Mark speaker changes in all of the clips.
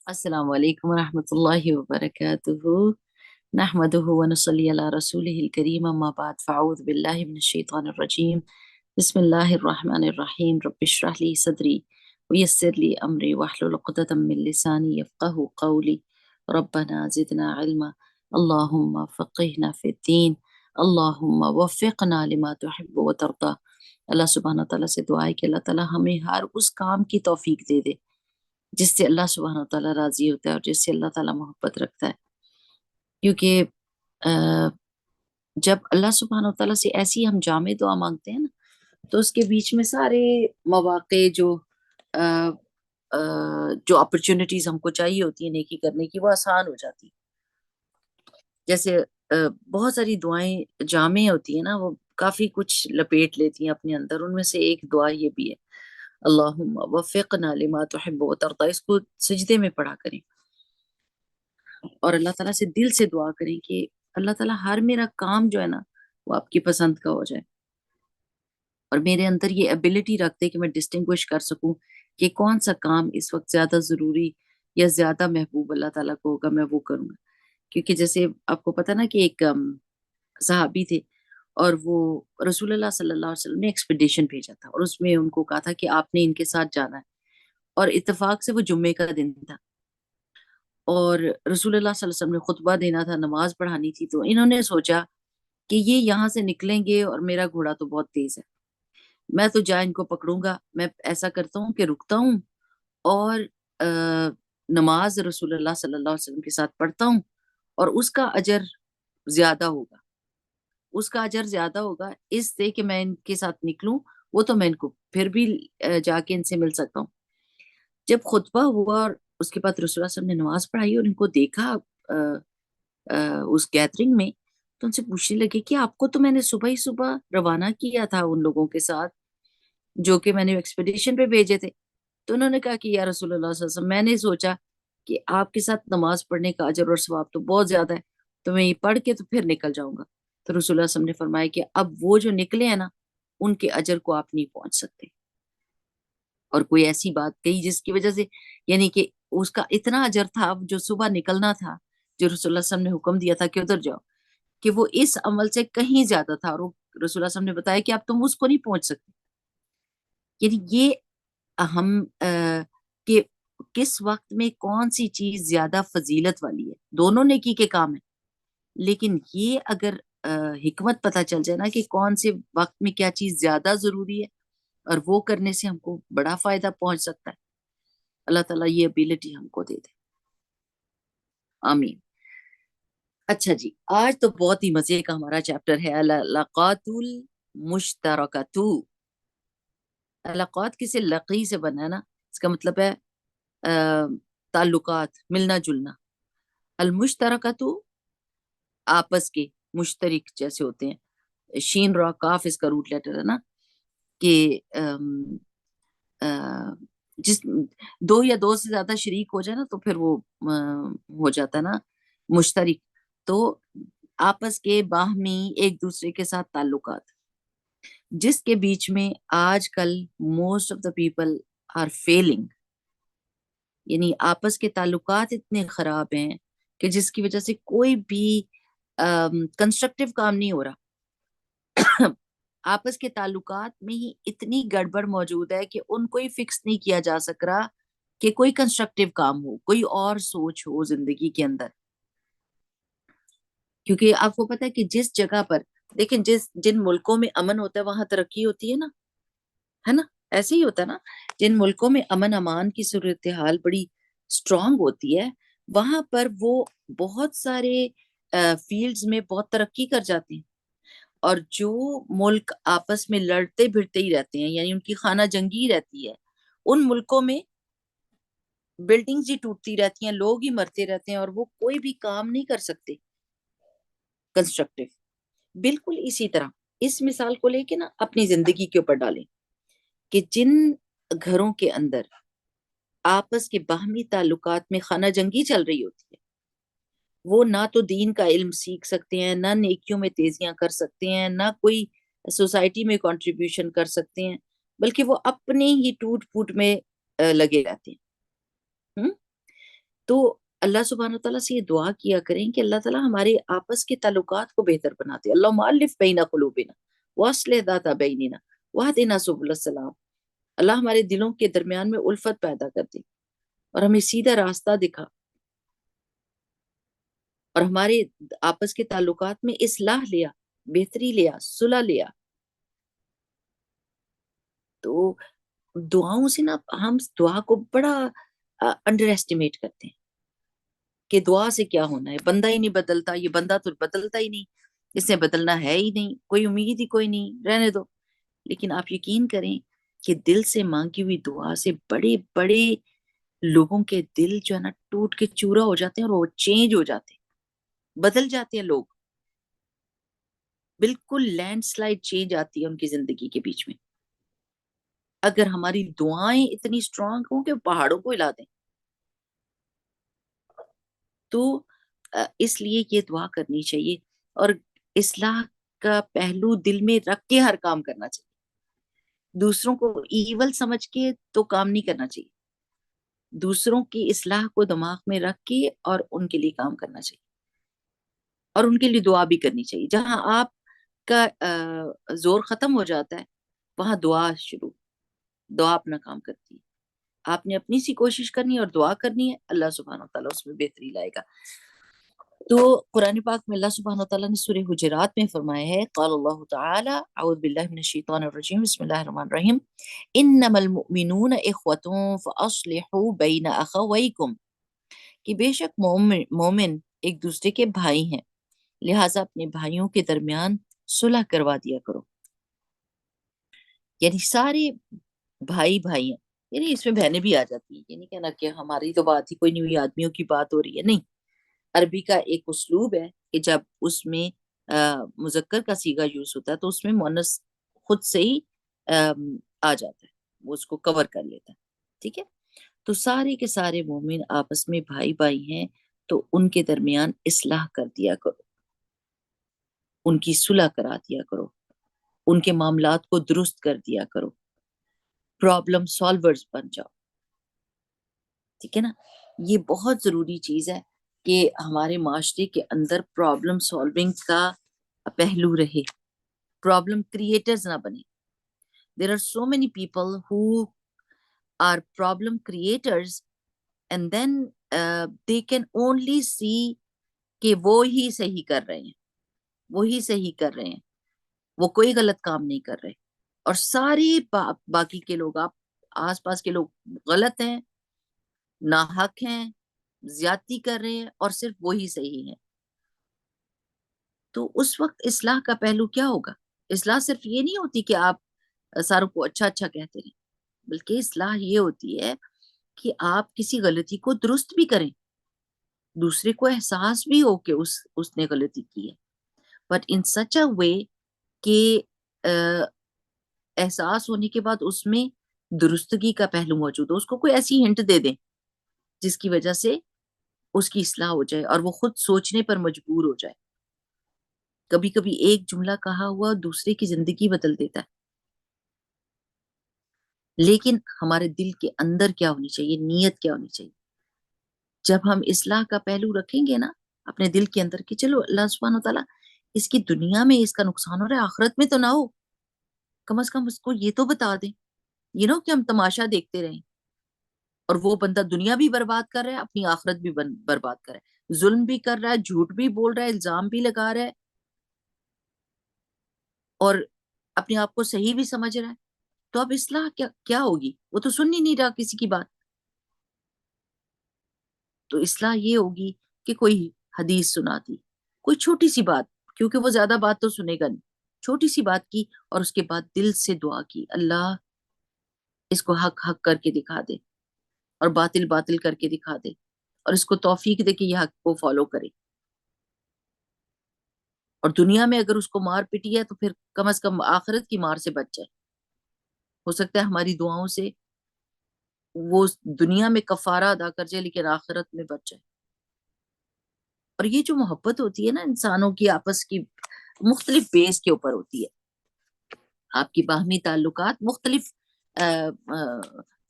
Speaker 1: السلام عليكم ورحمة الله وبركاته. نحمده ونصلي على رسوله الكريم، أما بعد، فأعوذ بالله من الشيطان الرجيم. بسم الله الرحمن الرحيم. رب اشرح لي صدري ويسر لي أمري واحلل عقدة من لساني يفقه قولي. ربنا زدنا علما، اللهم فقهنا في الدين، اللهم وفقنا لما تحب وترضى. اللہ سبحانہ تعالیٰ سے دعا ہے کہ اللہ تعالیٰ ہمیں ہر اس کام کی توفیق دے دے جس سے اللہ سبحانہ تعالیٰ راضی ہوتا ہے اور جس سے اللہ تعالیٰ محبت رکھتا ہے. کیونکہ جب اللہ سبحانہ تعالیٰ سے ایسی ہم جامع دعا مانگتے ہیں نا، تو اس کے بیچ میں سارے مواقع جو اپرچونٹیز ہم کو چاہیے ہوتی ہیں نیکی کرنے کی، وہ آسان ہو جاتی. جیسے بہت ساری دعائیں جامع ہوتی ہیں نا، وہ کافی کچھ لپیٹ لیتی ہیں اپنے اندر. ان میں سے ایک دعا یہ بھی ہے، اللہم وفقنا لما تحب وترضى. اس کو سجدے میں پڑھا کریں اور اللہ تعالیٰ سے دل سے دعا کریں کہ اللہ تعالیٰ ہر میرا کام جو ہے نا وہ آپ کی پسند کا ہو جائے، اور میرے اندر یہ ایبلٹی رکھتے کہ میں ڈسٹنگوش کر سکوں کہ کون سا کام اس وقت زیادہ ضروری یا زیادہ محبوب اللہ تعالیٰ کو ہوگا، میں وہ کروں گا. کیونکہ جیسے آپ کو پتا نا کہ ایک صحابی تھے، اور وہ رسول اللہ صلی اللہ علیہ وسلم نے ایکسپیڈیشن بھیجا تھا، اور اس میں ان کو کہا تھا کہ آپ نے ان کے ساتھ جانا ہے، اور اتفاق سے وہ جمعے کا دن تھا، اور رسول اللہ صلی اللہ علیہ وسلم نے خطبہ دینا تھا، نماز پڑھانی تھی. تو انہوں نے سوچا کہ یہ یہاں سے نکلیں گے اور میرا گھوڑا تو بہت تیز ہے، میں تو جا ان کو پکڑوں گا. میں ایسا کرتا ہوں کہ رکتا ہوں اور نماز رسول اللہ صلی اللہ علیہ وسلم کے ساتھ پڑھتا ہوں، اور اس کا اجر زیادہ ہوگا، اس کا اجر زیادہ ہوگا اس سے کہ میں ان کے ساتھ نکلوں. وہ تو میں ان کو پھر بھی جا کے ان سے مل سکتا ہوں. جب خطبہ ہوا اور اس کے بعد رسول اللہ صلی اللہ علیہ وسلم نے نماز پڑھائی اور ان کو دیکھا اس گیدرنگ میں، تو ان سے پوچھنے لگے کہ آپ کو تو میں نے صبح ہی صبح روانہ کیا تھا ان لوگوں کے ساتھ جو کہ میں نے ایکسپیڈیشن پہ بھیجے تھے. تو انہوں نے کہا کہ یا رسول اللہ صلی اللہ علیہ وسلم، میں نے سوچا کہ آپ کے ساتھ نماز پڑھنے کا اجر اور ثواب تو بہت زیادہ ہے، تو میں یہ پڑھ کے تو پھر نکل جاؤں گا. تو رسول اللہ صلی اللہ علیہ وسلم نے فرمایا کہ اب وہ جو نکلے ہیں نا، ان کے اجر کو آپ نہیں پہنچ سکتے. اور کوئی ایسی بات کہی جس کی وجہ سے، یعنی کہ اس کا اتنا اجر تھا جو صبح نکلنا تھا، جو رسول اللہ صلی اللہ علیہ وسلم نے حکم دیا تھا کہ ادھر جاؤ، کہ وہ اس عمل سے کہیں زیادہ تھا. اور رسول اللہ صلی اللہ علیہ وسلم نے بتایا کہ اب تم اس کو نہیں پہنچ سکتے. یعنی یہ ہم کہ کس وقت میں کون سی چیز زیادہ فضیلت والی ہے، دونوں نیکی کے کام ہیں، لیکن یہ اگر حکمت پتہ چل جائے نا کہ کون سے وقت میں کیا چیز زیادہ ضروری ہے، اور وہ کرنے سے ہم کو بڑا فائدہ پہنچ سکتا ہے. اللہ تعالیٰ یہ ابیلٹی ہم کو دے دے، آمین. اچھا جی، آج تو بہت ہی مزے کا ہمارا چیپٹر ہے، العلاقات المشترکۃ. علاقات کسی لقی سے بنا ہے نا، اس کا مطلب ہے تعلقات، ملنا جلنا. المشترکۃ آپس کے، مشترک جیسے ہوتے ہیں، شین را کاف اس کا روٹ لیٹر ہے نا، کہ جس دو یا دو سے زیادہ شریک ہو جائے نا تو پھر وہ ہو جاتا ہے نا مشترک. تو آپس کے باہمی ایک دوسرے کے ساتھ تعلقات، جس کے بیچ میں آج کل most of the people are feeling. یعنی آپس کے تعلقات اتنے خراب ہیں کہ جس کی وجہ سے کوئی بھی کنسٹرکٹیو کام نہیں ہو رہا. آپس کے تعلقات میں ہی اتنی گڑبڑ موجود ہے کہ ان کو ہی فکس نہیں کیا جا سک رہا کہ کوئی کنسٹرکٹیو کام ہو، کوئی اور سوچ ہو زندگی کے اندر. کیونکہ آپ کو پتا ہے کہ جس جگہ پر دیکھیں، جن ملکوں میں امن ہوتا ہے وہاں ترقی ہوتی ہے نا. ایسے ہی ہوتا ہے نا، جن ملکوں میں امن امان کی صورتحال بڑی اسٹرانگ ہوتی ہے، وہاں پر وہ بہت سارے فیلڈز میں بہت ترقی کر جاتے ہیں. اور جو ملک آپس میں لڑتے بھڑتے ہی رہتے ہیں، یعنی ان کی خانہ جنگی رہتی ہے، ان ملکوں میں بلڈنگز ہی ٹوٹتی رہتی ہیں، لوگ ہی مرتے رہتے ہیں، اور وہ کوئی بھی کام نہیں کر سکتے کنسٹرکٹیو. بالکل اسی طرح اس مثال کو لے کے نا اپنی زندگی کے اوپر ڈالیں کہ جن گھروں کے اندر آپس کے باہمی تعلقات میں خانہ جنگی چل رہی ہوتی ہے، وہ نہ تو دین کا علم سیکھ سکتے ہیں، نہ نیکیوں میں تیزیاں کر سکتے ہیں، نہ کوئی سوسائٹی میں کنٹریبیوشن کر سکتے ہیں، بلکہ وہ اپنے ہی ٹوٹ پھوٹ میں لگے رہتے ہیں. تو اللہ سبحانہ تعالیٰ سے یہ دعا کیا کریں کہ اللہ تعالیٰ ہمارے آپس کے تعلقات کو بہتر بناتے. اللہ مؤلف بین قلوبنا واصلح ذات بیننا واہدنا سبل السلام. اللہ ہمارے دلوں کے درمیان میں الفت پیدا کر دے اور ہمیں سیدھا راستہ دکھا اور ہمارے آپس کے تعلقات میں اصلاح لیا، بہتری لیا، صلح لیا. تو دعاؤں سے نا ہم دعا کو بڑا انڈر ایسٹیمیٹ کرتے ہیں کہ دعا سے کیا ہونا ہے، بندہ ہی نہیں بدلتا، یہ بندہ تو بدلتا ہی نہیں، اس سے بدلنا ہے ہی نہیں، کوئی امید ہی کوئی نہیں، رہنے دو. لیکن آپ یقین کریں کہ دل سے مانگی ہوئی دعا سے بڑے بڑے لوگوں کے دل جو ہے نا ٹوٹ کے چورا ہو جاتے ہیں اور وہ چینج ہو جاتے ہیں، بدل جاتے ہیں لوگ. بالکل لینڈ سلائڈ چینج آتی ہے ان کی زندگی کے بیچ میں اگر ہماری دعائیں اتنی اسٹرانگ ہوں کہ پہاڑوں کو ہلا دیں. تو اس لیے یہ دعا کرنی چاہیے اور اصلاح کا پہلو دل میں رکھ کے ہر کام کرنا چاہیے. دوسروں کو ایول سمجھ کے تو کام نہیں کرنا چاہیے، دوسروں کی اصلاح کو دماغ میں رکھ کے اور ان کے لیے کام کرنا چاہیے اور ان کے لیے دعا بھی کرنی چاہیے. جہاں آپ کا زور ختم ہو جاتا ہے وہاں دعا شروع، دعا اپنا کام کرتی ہے. آپ نے اپنی سی کوشش کرنی ہے اور دعا کرنی ہے، اللہ سبحانہ وتعالیٰ اس میں بہتری لائے گا. تو قرآن پاک میں اللہ سبحانہ وتعالیٰ نے سورہ حجرات میں فرمایا ہے، قال اللہ تعالی اعوذ باللہ من الشیطان الرجیم بسم اللہ الرحمن الرحیم انما المؤمنون اخوۃ فاصلحوا بین اخویکم، کہ بے شک مومن ایک دوسرے کے بھائی ہیں، لہٰذا اپنے بھائیوں کے درمیان صلح کروا دیا کرو. یعنی سارے بھائی بھائی ہیں، یعنی اس میں بہنیں بھی آ جاتی ہیں. یہ نہیں کہنا کہ ہماری تو بات ہی کوئی نہیں ہوئی، آدمیوں کی بات ہو رہی ہے، نہیں. عربی کا ایک اسلوب ہے کہ جب اس میں مذکر کا صیغہ یوز ہوتا ہے تو اس میں مؤنث خود سے ہی آ جاتا ہے، وہ اس کو کور کر لیتا ہے. ٹھیک ہے، تو سارے کے سارے مومن آپس میں بھائی بھائی ہیں، تو ان کے درمیان اصلاح کر دیا کرو، ان کی صلح کرا دیا کرو، ان کے معاملات کو درست کر دیا کرو، پرابلم سالورز بن جاؤ. ٹھیک ہے نا، یہ بہت ضروری چیز ہے کہ ہمارے معاشرے کے اندر پرابلم سالونگ کا پہلو رہے، پرابلم کریٹرز نہ بنے. There are so many people who are problem creators and then they can only see کہ وہ ہی صحیح کر رہے ہیں، وہی صحیح کر رہے ہیں، وہ کوئی غلط کام نہیں کر رہے، اور سارے باقی کے لوگ، آپ آس پاس کے لوگ غلط ہیں، ناحق ہیں، زیادتی کر رہے ہیں، اور صرف وہی صحیح ہیں. تو اس وقت اصلاح کا پہلو کیا ہوگا؟ اصلاح صرف یہ نہیں ہوتی کہ آپ ساروں کو اچھا اچھا کہتے رہیں، بلکہ اصلاح یہ ہوتی ہے کہ آپ کسی غلطی کو درست بھی کریں، دوسرے کو احساس بھی ہو کہ اس نے غلطی کی ہے، بٹ ان سچ اے وے کہ احساس ہونے کے بعد اس میں درستگی کا پہلو موجود ہو، اس کو کوئی ایسی ہنٹ دے دیں جس کی وجہ سے اس کی اصلاح ہو جائے اور وہ خود سوچنے پر مجبور ہو جائے. کبھی کبھی ایک جملہ کہا ہوا دوسرے کی زندگی بدل دیتا ہے. لیکن ہمارے دل کے اندر کیا ہونی چاہیے، نیت کیا ہونی چاہیے. جب ہم اصلاح کا پہلو رکھیں گے نا اپنے دل کے اندر کہ چلو اللہ سبحانہ وتعالیٰ اس کی دنیا میں اس کا نقصان ہو رہا ہے، آخرت میں تو نہ ہو، کم از کم اس کو یہ تو بتا دیں، کہ ہم تماشا دیکھتے رہیں اور وہ بندہ دنیا بھی برباد کر رہا ہے، اپنی آخرت بھی برباد کر رہا ہے، ظلم بھی کر رہا ہے، جھوٹ بھی بول رہا ہے، الزام بھی لگا رہا ہے، اور اپنے آپ کو صحیح بھی سمجھ رہا ہے. تو اب اصلاح کیا ہوگی؟ وہ تو سن ہی نہیں رہا کسی کی بات. تو اصلاح یہ ہوگی کہ کوئی حدیث سنا دی، کوئی چھوٹی سی بات، کیونکہ وہ زیادہ بات تو سنے گا نہیں، چھوٹی سی بات کی اور اس کے بعد دل سے دعا کی، اللہ اس کو حق حق کر کے دکھا دے اور باطل باطل کر کے دکھا دے، اور اس کو توفیق دے کہ یہ حق کو فالو کرے. اور دنیا میں اگر اس کو مار پٹی ہے تو پھر کم از کم آخرت کی مار سے بچ جائے. ہو سکتا ہے ہماری دعاؤں سے وہ دنیا میں کفارہ ادا کر جائے لیکن آخرت میں بچ جائے. اور یہ جو محبت ہوتی ہے نا انسانوں کی آپس کی، مختلف بیس کے اوپر ہوتی ہے. آپ کی باہمی تعلقات مختلف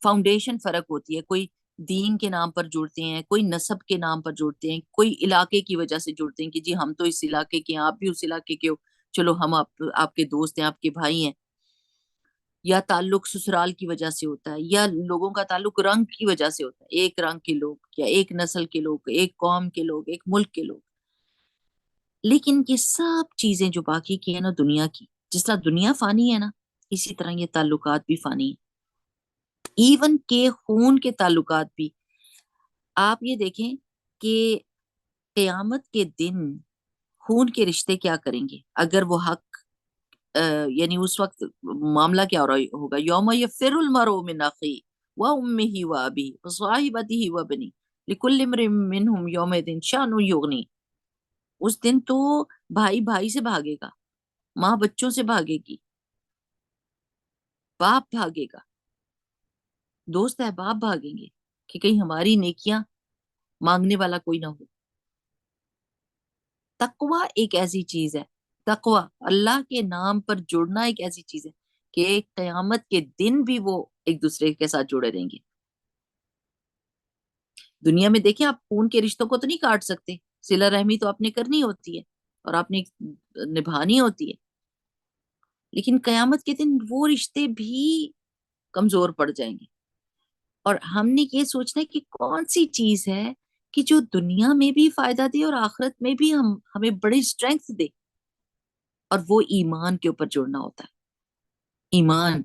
Speaker 1: فاؤنڈیشن فرق ہوتی ہے. کوئی دین کے نام پر جڑتے ہیں، کوئی نسب کے نام پر جڑتے ہیں، کوئی علاقے کی وجہ سے جڑتے ہیں کہ جی ہم تو اس علاقے کے ہیں، آپ بھی اس علاقے کے ہو، چلو ہم آپ کے دوست ہیں، آپ کے بھائی ہیں، یا تعلق سسرال کی وجہ سے ہوتا ہے، یا لوگوں کا تعلق رنگ کی وجہ سے ہوتا ہے، ایک رنگ کے لوگ یا ایک نسل کے لوگ، ایک قوم کے لوگ، ایک ملک کے لوگ. لیکن یہ سب چیزیں جو باقی کی ہیں نا دنیا کی، جس طرح دنیا فانی ہے نا، اسی طرح یہ تعلقات بھی فانی ہیں. ایون کے خون کے تعلقات بھی. آپ یہ دیکھیں کہ قیامت کے دن خون کے رشتے کیا کریں گے اگر وہ حق یعنی اس وقت معاملہ کیا ہوگا. یوم یفر المرء من اخیہ وامہ وابیہ وصاحبتہ وبنیہ لکل امرئ منہم یومئذ شأن یغنیہ. اس دن تو بھائی بھائی سے بھاگے گا، ماں بچوں سے بھاگے گی، باپ بھاگے گا، دوست احباب بھاگیں گے کہ کہیں ہماری نیکیاں مانگنے والا کوئی نہ ہو. تقوی ایک ایسی چیز ہے، تقوی اللہ کے نام پر جڑنا ایک ایسی چیز ہے کہ قیامت کے دن بھی وہ ایک دوسرے کے ساتھ جڑے رہیں گے. دنیا میں دیکھیں آپ خون کے رشتوں کو تو نہیں کاٹ سکتے، صلہ رحمی تو آپ نے کرنی ہوتی ہے اور آپ نے نبھانی ہوتی ہے، لیکن قیامت کے دن وہ رشتے بھی کمزور پڑ جائیں گے. اور ہم نے یہ سوچنا ہے کہ کون سی چیز ہے کہ جو دنیا میں بھی فائدہ دے اور آخرت میں بھی ہمیں بڑی اسٹرینگتھ دے، اور وہ ایمان کے اوپر جڑنا ہوتا ہے. ایمان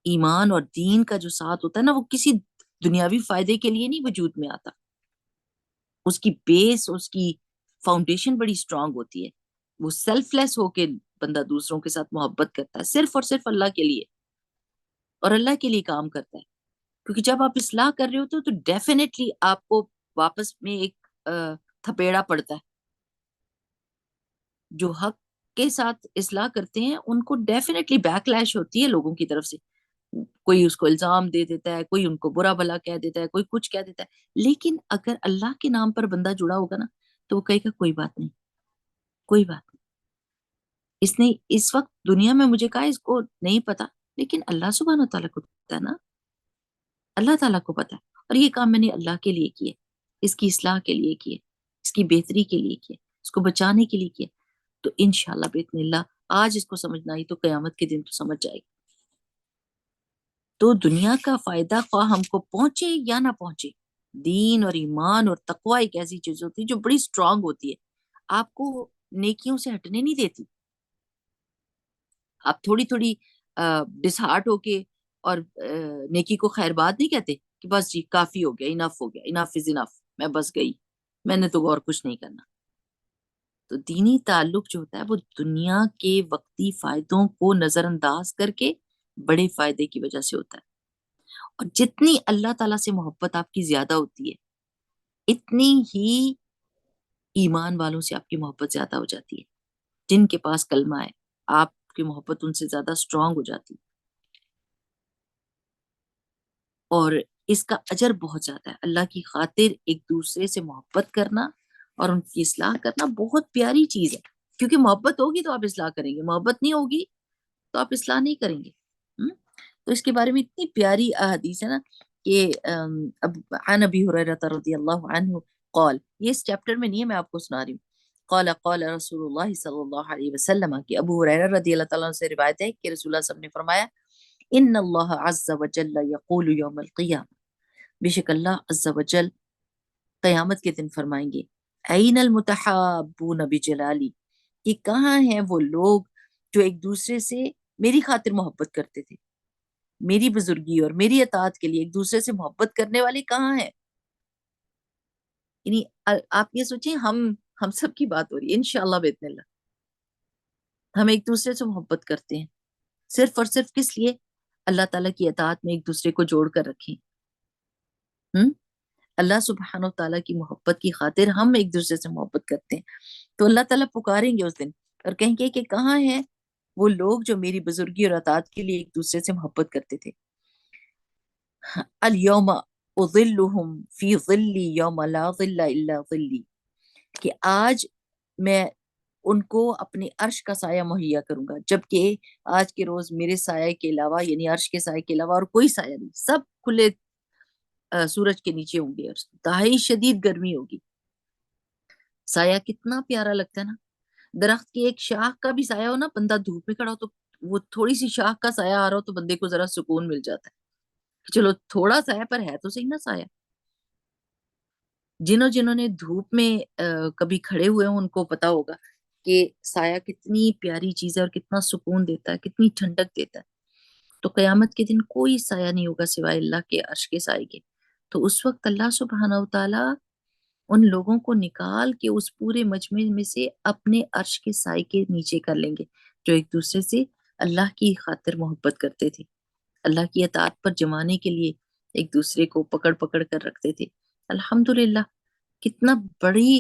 Speaker 1: ایمان اور دین کا جو ساتھ ہوتا ہے نا، وہ کسی دنیاوی فائدے کے لیے نہیں وجود میں آتا. اس کی بیس، اس کی فاؤنڈیشن بڑی اسٹرانگ ہوتی ہے. وہ سیلف لیس ہو کے بندہ دوسروں کے ساتھ محبت کرتا ہے صرف اور صرف اللہ کے لیے، اور اللہ کے لیے کام کرتا ہے. کیونکہ جب آپ اصلاح کر رہے ہوتے ہو تو ڈیفینیٹلی آپ کو واپس میں ایک تھپیڑا پڑتا ہے. جو حق کے ساتھ اصلاح کرتے ہیں ان کو ڈیفینیٹلی بیک لیش ہوتی ہے لوگوں کی طرف سے. کوئی اس کو الزام دے دیتا ہے، کوئی ان کو برا بھلا کہہ دیتا ہے، کوئی کچھ کہہ دیتا ہے. لیکن اگر اللہ کے نام پر بندہ جڑا ہوگا نا تو وہ کہے گا کوئی بات نہیں، کوئی بات نہیں. اس نے اس وقت دنیا میں مجھے کہا اس کو نہیں پتا، لیکن اللہ سبحانہ تعالیٰ کو پتا ہے نا، اللہ تعالیٰ کو پتا ہے. اور یہ کام میں نے اللہ کے لیے کیے، اس کی اصلاح کے لیے کیے، اس کی بہتری کے لیے کیے، اس کو بچانے کے لیے کیے. تو انشاءاللہ باذن اللہ آج اس کو سمجھنا ہی تو قیامت کے دن تو سمجھ جائے گی. تو دنیا کا فائدہ خواہ ہم کو پہنچے یا نہ پہنچے، دین اور ایمان اور تقوی ایک ایسی چیز ہوتی ہے جو بڑی اسٹرانگ ہوتی ہے، آپ کو نیکیوں سے ہٹنے نہیں دیتی. آپ تھوڑی تھوڑی ڈس ہارٹ ہو کے اور نیکی کو خیر بات نہیں کہتے کہ بس جی کافی ہو گیا، انف ہو گیا، انف از انف، میں بس گئی، میں نے تو اور کچھ نہیں کرنا. تو دینی تعلق جو ہوتا ہے وہ دنیا کے وقتی فائدوں کو نظر انداز کر کے بڑے فائدے کی وجہ سے ہوتا ہے. اور جتنی اللہ تعالیٰ سے محبت آپ کی زیادہ ہوتی ہے اتنی ہی ایمان والوں سے آپ کی محبت زیادہ ہو جاتی ہے. جن کے پاس کلمہ ہے آپ کی محبت ان سے زیادہ اسٹرانگ ہو جاتی ہے. اور اس کا اجر بہت زیادہ ہے. اللہ کی خاطر ایک دوسرے سے محبت کرنا اور ان کی اصلاح کرنا بہت پیاری چیز ہے. کیونکہ محبت ہوگی تو آپ اصلاح کریں گے، محبت نہیں ہوگی تو آپ اصلاح نہیں کریں گے. تو اس کے بارے میں اتنی پیاری احادیث ہے نا کہ اب عن ابی ہریرہ رضی اللہ عنہ قال، یہ اس چیپٹر میں نہیں ہے، میں آپ کو سنا رہی ہوں. قال قال رسول اللہ صلی اللہ علیہ وسلم، کہ ابو ہریرہ رضی اللہ تعالیٰ عنہ سے روایت ہے کہ رسول اللہ صلی اللہ علیہ وسلم نے فرمایا ان اللہ عز وجل یقول یوم القیامہ، بے شک اللہ عز وجل قیامت کے دن فرمائیں گے این المتحابون بجلالی، کہ کہاں ہیں وہ لوگ جو ایک دوسرے سے میری خاطر محبت کرتے تھے، میری بزرگی اور میری اطاعت کے لیے ایک دوسرے سے محبت کرنے والے کہاں ہیں. یعنی آپ یہ سوچیں ہم سب کی بات ہو رہی ہے انشاءاللہ باذن اللہ. ہم ایک دوسرے سے محبت کرتے ہیں صرف اور صرف کس لیے؟ اللہ تعالیٰ کی اطاعت میں ایک دوسرے کو جوڑ کر رکھیں. اللہ سبحانہ و تعالیٰ کی محبت کی خاطر ہم ایک دوسرے سے محبت کرتے ہیں. تو اللہ تعالیٰ پکاریں گے اس دن اور کہیں گے کہ کہاں ہیں وہ لوگ جو میری بزرگی اور اطاعت کے لیے ایک دوسرے سے محبت کرتے تھے. الیوم اظلہم فی ظلی یوم لا ظل الا ظلی، کہ آج میں ان کو اپنے عرش کا سایہ مہیا کروں گا، جبکہ آج کے روز میرے سایہ کے علاوہ، یعنی عرش کے سایہ کے علاوہ اور کوئی سایہ نہیں، سب کھلے سورج کے نیچے ہوں گے اور انتہائی شدید گرمی ہوگی. سایہ کتنا پیارا لگتا ہے نا. درخت کی ایک شاخ کا بھی سایہ ہو نا، بندہ دھوپ میں کھڑا ہو تو وہ تھوڑی سی شاخ کا سایہ آ رہا ہو تو بندے کو ذرا سکون مل جاتا ہے کہ چلو تھوڑا سایہ پر ہے تو صحیح نا سایہ. جنہوں نے دھوپ میں کبھی کھڑے ہوئے ہوں ان کو پتا ہوگا کہ سایہ کتنی پیاری چیز ہے اور کتنا سکون دیتا ہے، کتنی ٹھنڈک دیتا ہے. تو قیامت کے دن کوئی سایہ نہیں ہوگا سوائے اللہ کے عرش کے سائے کے. تو اس وقت اللہ سبحانہ و تعالی ان لوگوں کو نکال کے اس پورے مجمع میں سے اپنے عرش کے سائے کے نیچے کر لیں گے جو ایک دوسرے سے اللہ کی خاطر محبت کرتے تھے، اللہ کی اطاعت پر جمانے کے لیے ایک دوسرے کو پکڑ پکڑ کر رکھتے تھے. الحمدللہ کتنا بڑی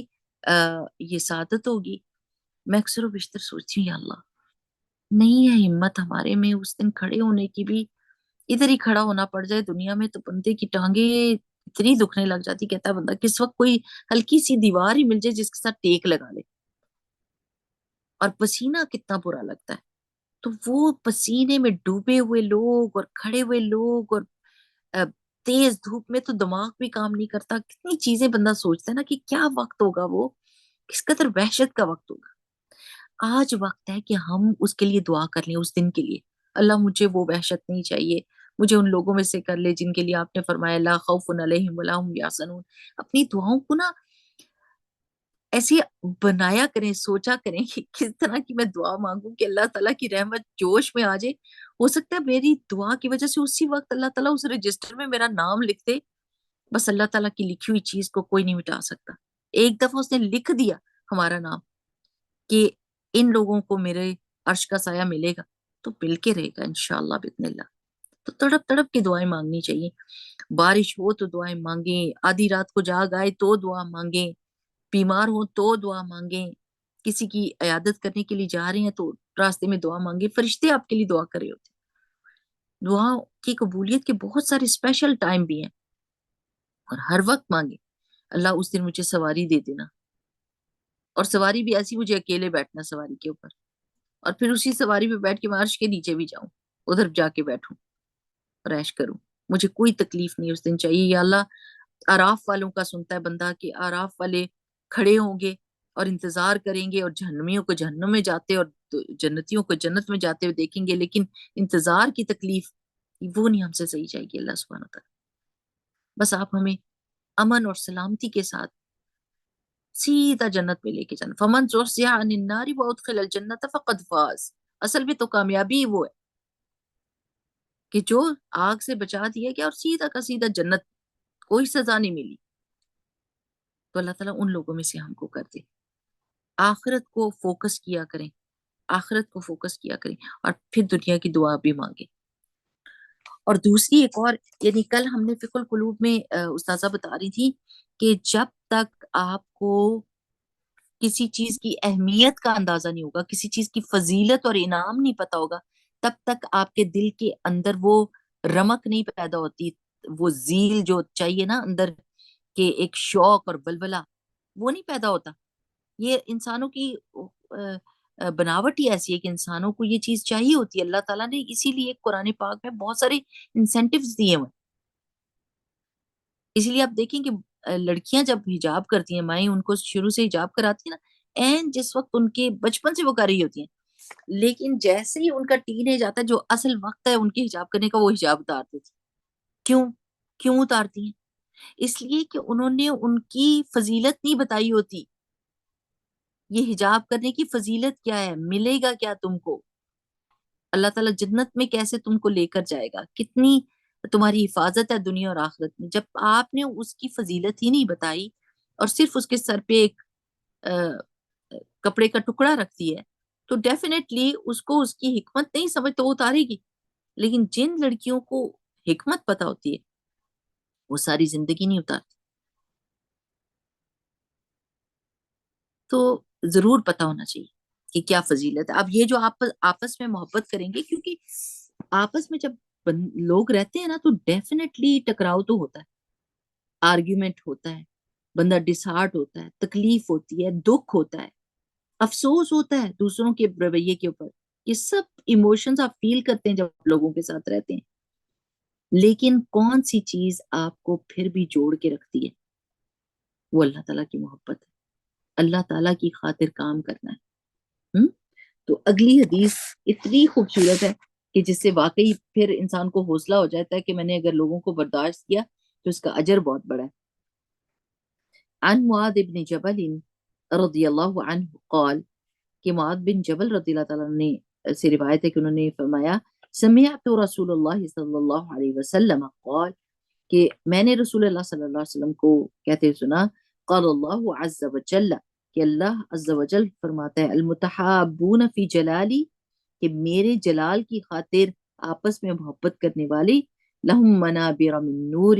Speaker 1: یہ سعادت ہوگی. میں اکثر و بیشتر سوچتی ہوں یا اللہ نہیں ہے ہمت ہمارے میں اس دن کھڑے ہونے کی بھی، ادھر ہی کھڑا ہونا پڑ جائے دنیا میں تو بندے کی ٹانگیں اتنی دکھنے لگ جاتی. کہتا ہے بندہ کس وقت کوئی ہلکی سی دیوار ہی مل جائے جس کے ساتھ ٹیک لگا لے. اور پسینہ کتنا برا لگتا ہے. تو وہ پسینے میں ڈوبے ہوئے لوگ اور کھڑے ہوئے لوگ اور آ، تیز دھوپ میں تو دماغ بھی کام نہیں کرتا. کتنی چیزیں بندہ سوچتا ہے نا کہ کیا وقت ہوگا، وہ کس قدر وحشت کا وقت ہوگا. آج وقت ہے کہ ہم اس کے لیے دعا کر لیں، اس دن کے لیے. اللہ مجھے وہ وحشت نہیں چاہیے، مجھے ان لوگوں میں سے کر لے جن کے لیے آپ نے فرمایا لا خوف علیہم ولا هم یحزنون. اپنی دعاؤں کو نا ایسے بنایا کریں، سوچا کریں کہ کس طرح کی میں دعا مانگوں کہ اللہ تعالیٰ کی رحمت جوش میں آ جائے. ہو سکتا ہے میری دعا کی وجہ سے اسی وقت اللہ تعالیٰ اس رجسٹر میں میرا نام لکھ دے. بس اللہ تعالیٰ کی لکھی ہوئی چیز کو کوئی نہیں مٹا سکتا. ایک دفعہ اس نے لکھ دیا ہمارا نام کہ ان لوگوں کو میرے عرش کا سایہ ملے گا تو مل کے رہے گا انشاءاللہ باذن اللہ. تو تڑپ تڑپ کی دعائیں مانگنی چاہیے. بارش ہو تو دعائیں مانگیں، آدھی رات کو جاگ آئے تو دعا مانگیں، بیمار ہو تو دعا مانگیں، کسی کی عیادت کرنے کے لیے جا رہے ہیں تو راستے میں دعا مانگیں. فرشتے آپ کے لیے دعا کر رہے ہوتے ہیں. دعا کی قبولیت کے بہت سارے اسپیشل ٹائم بھی ہیں اور ہر وقت مانگیں اللہ اس دن مجھے سواری دے دینا، اور سواری بھی ایسی مجھے اکیلے بیٹھنا سواری کے اوپر، اور پھر اسی سواری پہ بیٹھ کے میں عرش کے نیچے بھی جاؤں، ادھر جا کے بیٹھوں، ریش کروں. مجھے کوئی تکلیف نہیں اس دن چاہیے. یا اللہ آراف والوں کا سنتا ہے بندہ کہ آراف والے کھڑے ہوں گے اور انتظار کریں گے اور جہنمیوں کو جہنم میں جاتے اور جنتیوں کو جنت میں جاتے ہوئے دیکھیں گے، لیکن انتظار کی تکلیف وہ نہیں ہم سے صحیح جائے گی. اللہ سبحانہ تعالیٰ بس آپ ہمیں امن اور سلامتی کے ساتھ سیدھا جنت میں لے کے جانا. فمن زحزح عن النار وادخل الجنت فقد فاز. اصل میں تو کامیابی وہ ہے کہ جو آگ سے بچا دیا گیا اور سیدھا کا سیدھا جنت، کوئی سزا نہیں ملی. تو اللہ تعالیٰ ان لوگوں میں سے ہم کو کر دے. آخرت کو فوکس کیا کریں، آخرت کو فوکس کیا کریں اور پھر دنیا کی دعا بھی مانگیں. اور دوسری ایک اور، یعنی کل ہم نے فقہ القلوب میں استاذہ بتا رہی تھی کہ جب تک آپ کو کسی چیز کی اہمیت کا اندازہ نہیں ہوگا، کسی چیز کی فضیلت اور انعام نہیں پتا ہوگا، تب تک آپ کے دل کے اندر وہ رمق نہیں پیدا ہوتی، وہ زیل جو چاہیے نا اندر کہ ایک شوق اور بلبلہ وہ نہیں پیدا ہوتا. یہ انسانوں کی بناوٹ ہی ایسی ہے کہ انسانوں کو یہ چیز چاہیے ہوتی ہے. اللہ تعالیٰ نے اسی لیے قرآن پاک میں بہت سارے انسینٹیوز دیے ہوئے. اسی لیے آپ دیکھیں کہ لڑکیاں جب حجاب کرتی ہیں، مائیں ان کو شروع سے حجاب کراتی ہیں نا، این جس وقت ان کے بچپن سے وہ کر رہی ہوتی ہیں، لیکن جیسے ہی ان کا ٹین ایج آتا ہے جو اصل وقت ہے ان کے حجاب کرنے کا، وہ حجاب اتار دیتی. کیوں کیوں اتارتی ہیں؟ اس لیے کہ انہوں نے ان کی فضیلت نہیں بتائی ہوتی. یہ حجاب کرنے کی فضیلت کیا ہے، ملے گا کیا تم کو، اللہ تعالیٰ جنت میں کیسے تم کو لے کر جائے گا، کتنی تمہاری حفاظت ہے دنیا اور آخرت میں. جب آپ نے اس کی فضیلت ہی نہیں بتائی اور صرف اس کے سر پہ ایک کپڑے کا ٹکڑا رکھتی ہے تو ڈیفینیٹلی اس کو اس کی حکمت نہیں سمجھ تو وہ اتارے گی. لیکن جن لڑکیوں کو حکمت پتا ہوتی ہے وہ ساری زندگی نہیں اتارتی. تو ضرور پتا ہونا چاہیے کہ کیا فضیلت ہے. اب یہ جو آپ آپس میں محبت کریں گے، کیونکہ آپس میں جب لوگ رہتے ہیں نا تو ڈیفینیٹلی ٹکراؤ تو ہوتا ہے، آرگیومنٹ ہوتا ہے، بندہ ڈسہارٹ ہوتا ہے، تکلیف ہوتی ہے، دکھ ہوتا ہے، افسوس ہوتا ہے دوسروں کے رویے کے اوپر. یہ سب ایموشنز آپ فیل کرتے ہیں جب لوگوں کے ساتھ رہتے ہیں. لیکن کون سی چیز آپ کو پھر بھی جوڑ کے رکھتی ہے؟ وہ اللہ تعالیٰ کی محبت ہے، اللہ تعالیٰ کی خاطر کام کرنا ہے۔ تو اگلی حدیث اتنی خوبصورت ہے کہ جس سے واقعی پھر انسان کو حوصلہ ہو جاتا ہے کہ میں نے اگر لوگوں کو برداشت کیا تو اس کا اجر بہت بڑا ہے۔ عن معاذ بن جبل رضی اللہ عنہ قال، کہ معاذ بن جبل رضی اللہ تعالیٰ نے سے روایت ہے کہ انہوں نے فرمایا سمعت رسول اللہ صلی اللہ علیہ وسلم قال، کہ میں نے رسول اللہ صلی اللہ علیہ وسلم کو کہتے ہوئے سنا، قال اللہ عز وجل، کہ اللہ عز وجل فرماتا ہے المتحابون فی جلالی، کہ میرے جلال کی خاطر آپس میں محبت کرنے والی، لہم منابر من نور،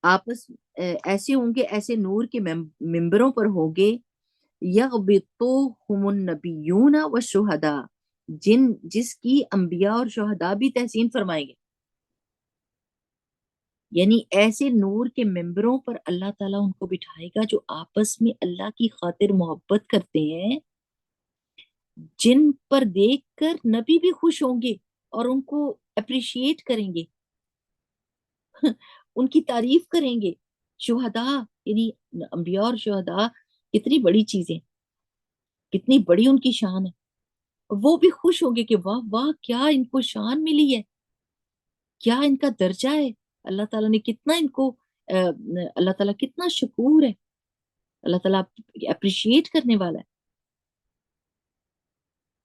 Speaker 1: آپس ایسے ہوں گے، ایسے نور کے ممبروں پر ہوں گے، یغبطوہم النبیون والشہداء، جس کی انبیاء اور شہداء بھی تحسین فرمائیں گے۔ یعنی ایسے نور کے ممبروں پر اللہ تعالیٰ ان کو بٹھائے گا جو آپس میں اللہ کی خاطر محبت کرتے ہیں، جن پر دیکھ کر نبی بھی خوش ہوں گے اور ان کو اپریشیٹ کریں گے، ان کی تعریف کریں گے۔ شہداء یعنی انبیاء اور شہداء کتنی بڑی چیزیں، کتنی بڑی ان کی شان ہے، وہ بھی خوش ہوں گے کہ واہ واہ کیا ان کو شان ملی ہے، کیا ان کا درجہ ہے، اللہ تعالیٰ نے کتنا ان کو اللہ تعالیٰ کتنا شکور ہے، اللہ تعالیٰ اپریشیٹ کرنے والا ہے۔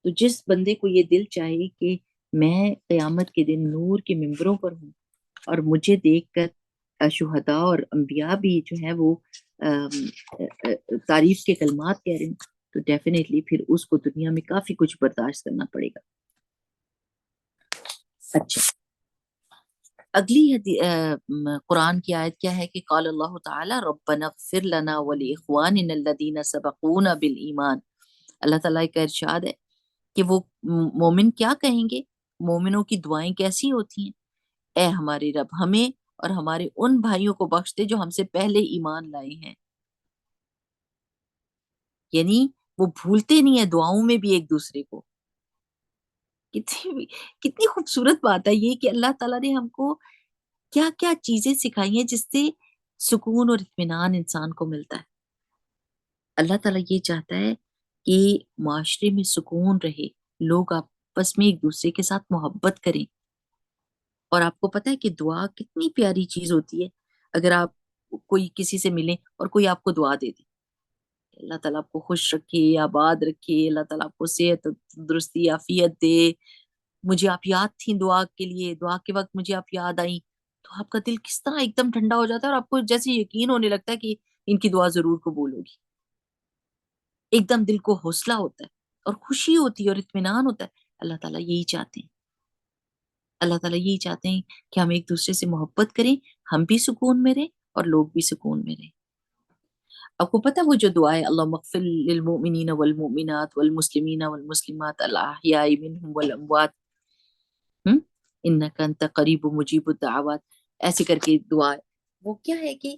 Speaker 1: تو جس بندے کو یہ دل چاہے کہ میں قیامت کے دن نور کے ممبروں پر ہوں اور مجھے دیکھ کر شہداء اور انبیاء بھی جو ہے وہ تعریف کے کلمات کہہ رہے ہیں، تو ڈیفینیٹلی پھر اس کو دنیا میں کافی کچھ برداشت کرنا پڑے گا۔ اچھا، اگلی قرآن کی آیت کیا ہے کہ قال اللہ تعالی ربنا اغفر لنا ولاخواننا الذین سبقونا بالایمان، اللہ تعالیٰ کا ارشاد ہے کہ وہ مومن کیا کہیں گے، مومنوں کی دعائیں کیسی ہوتی ہیں، اے ہمارے رب ہمیں اور ہمارے ان بھائیوں کو بخش دے جو ہم سے پہلے ایمان لائے ہیں۔ یعنی وہ بھولتے نہیں ہیں دعاؤں میں بھی ایک دوسرے کو۔ کتنی خوبصورت بات ہے یہ کہ اللہ تعالیٰ نے ہم کو کیا کیا چیزیں سکھائی ہیں جس سے سکون اور اطمینان انسان کو ملتا ہے۔ اللہ تعالیٰ یہ چاہتا ہے کہ معاشرے میں سکون رہے، لوگ آپس میں ایک دوسرے کے ساتھ محبت کریں۔ اور آپ کو پتہ ہے کہ دعا کتنی پیاری چیز ہوتی ہے، اگر آپ کوئی کسی سے ملیں اور کوئی آپ کو دعا دے دے، اللہ تعالیٰ آپ کو خوش رکھے، آباد رکھے، اللہ تعالیٰ آپ کو صحت درستی عافیت دے، مجھے آپ یاد تھیں دعا کے لیے، دعا کے وقت مجھے آپ یاد آئیں، تو آپ کا دل کس طرح ایک دم ٹھنڈا ہو جاتا ہے اور آپ کو جیسے یقین ہونے لگتا ہے کہ ان کی دعا ضرور قبول ہوگی، ایک دم دل کو حوصلہ ہوتا ہے اور خوشی ہوتی ہے اور اطمینان ہوتا ہے۔ اللہ تعالیٰ یہی چاہتے ہیں، اللہ تعالیٰ یہی چاہتے ہیں کہ ہم ایک دوسرے سے محبت کریں، ہم بھی سکون میں رہیں اور لوگ بھی سکون میں رہیں۔ آپ کو پتہ وہ جو دعا ہے اللہم اغفر للمؤمنین والمؤمنات والمسلمین والمسلمات الاحیاء منہم والاموات انک انت قریب مجیب الدعوات، ایسے کر کے دعا ہے، وہ کیا ہے کہ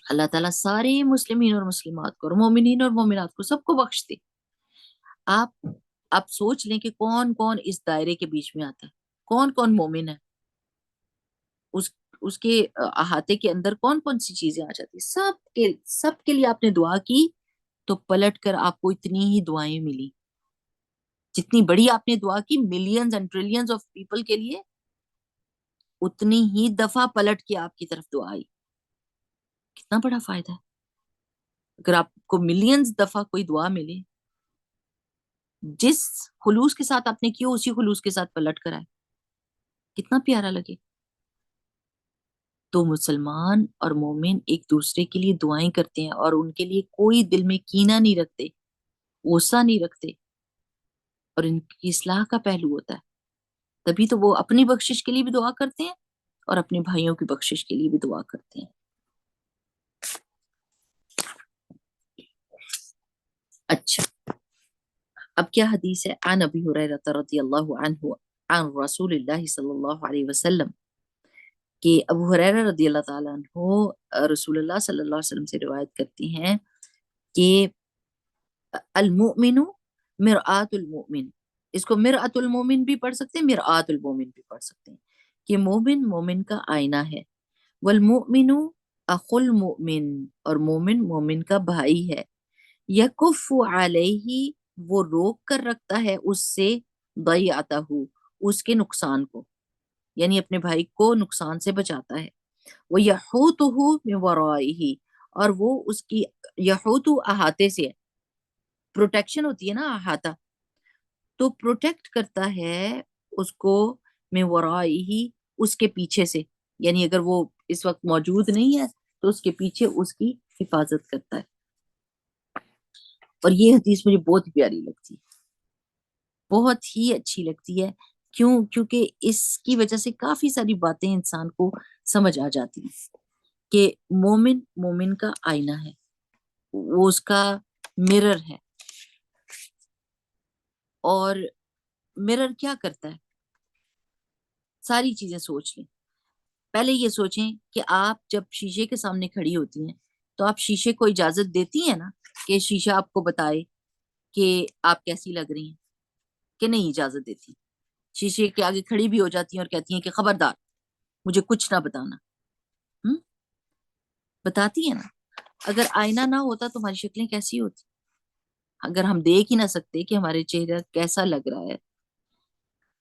Speaker 1: اللہ تعالیٰ سارے مسلمین اور مسلمات کو اور مومنین اور مومنات کو سب کو بخش دے۔ آپ سوچ لیں کہ کون کون اس دائرے کے بیچ میں آتا ہے، کون کون مومن ہے، اس کے احاطے کے اندر کون کون سی چیزیں آ جاتی ہیں، سب کے لیے آپ نے دعا کی تو پلٹ کر آپ کو اتنی ہی دعائیں ملی، جتنی بڑی آپ نے دعا کی millions and trillions of people کے لیے، اتنی ہی دفعہ پلٹ کے آپ کی طرف دعا آئی۔ کتنا بڑا فائدہ ہے اگر آپ کو ملینز دفعہ کوئی دعا ملے، جس خلوص کے ساتھ آپ نے کی اسی خلوص کے ساتھ پلٹ کر آئے، کتنا پیارا لگے۔ تو مسلمان اور مومن ایک دوسرے کے لیے دعائیں کرتے ہیں اور ان کے لیے کوئی دل میں کینہ نہیں رکھتے، غصہ نہیں رکھتے، اور ان کی اصلاح کا پہلو ہوتا ہے، تبھی تو وہ اپنی بخشش کے لیے بھی دعا کرتے ہیں اور اپنے بھائیوں کی بخشش کے لیے بھی دعا کرتے ہیں۔ اچھا، اب کیا حدیث ہے؟ عن ابی ہریرہ رضی اللہ عنہ عن رسول اللہ صلی اللہ علیہ وسلم، کہ ابو ہریرہ رضی اللہ تعالیٰ عنہ رسول اللہ صلی اللہ علیہ وسلم سے روایت کرتے ہیں کہ المؤمن مرآت المؤمن، اس کو مرآت المومن بھی پڑھ سکتے ہیں، مرآت المومن بھی پڑھ سکتے ہیں، کہ مومن مومن کا آئینہ ہے، والمؤمن اخو المؤمن، اور مومن مومن کا بھائی ہے، یکف علیہ، وہ روک کر رکھتا ہے اس سے، ضیعتہ، اس کے نقصان کو، یعنی اپنے بھائی کو نقصان سے بچاتا ہے، وہ یحوطہ من ورائہ، اور وہ اس کی، یحوط احاطے سے، پروٹیکشن ہوتی ہے نا احاطہ، تو پروٹیکٹ کرتا ہے اس کو، من ورائہ، اس کے پیچھے سے، یعنی اگر وہ اس وقت موجود نہیں ہے تو اس کے پیچھے اس کی حفاظت کرتا ہے۔ اور یہ حدیث مجھے بہت پیاری لگتی ہے، بہت ہی اچھی لگتی ہے، کیونکہ اس کی وجہ سے کافی ساری باتیں انسان کو سمجھ آ جاتی ہیں کہ مومن مومن کا آئینہ ہے، وہ اس کا مرر ہے، اور مرر کیا کرتا ہے؟ ساری چیزیں سوچ لیں، پہلے یہ سوچیں کہ آپ جب شیشے کے سامنے کھڑی ہوتی ہیں تو آپ شیشے کو اجازت دیتی ہیں نا کہ شیشہ آپ کو بتائے کہ آپ کیسی لگ رہی ہیں، کہ نہیں اجازت دیتی؟ شیشے کے آگے کھڑی بھی ہو جاتی ہیں اور کہتی ہیں کہ خبردار مجھے کچھ نہ بتانا، ہم؟ بتاتی ہیں نا۔ اگر آئینہ نہ ہوتا تو ہماری شکلیں کیسی ہوتی؟ اگر ہم دیکھ ہی نہ سکتے کہ ہمارے چہرہ کیسا لگ رہا ہے،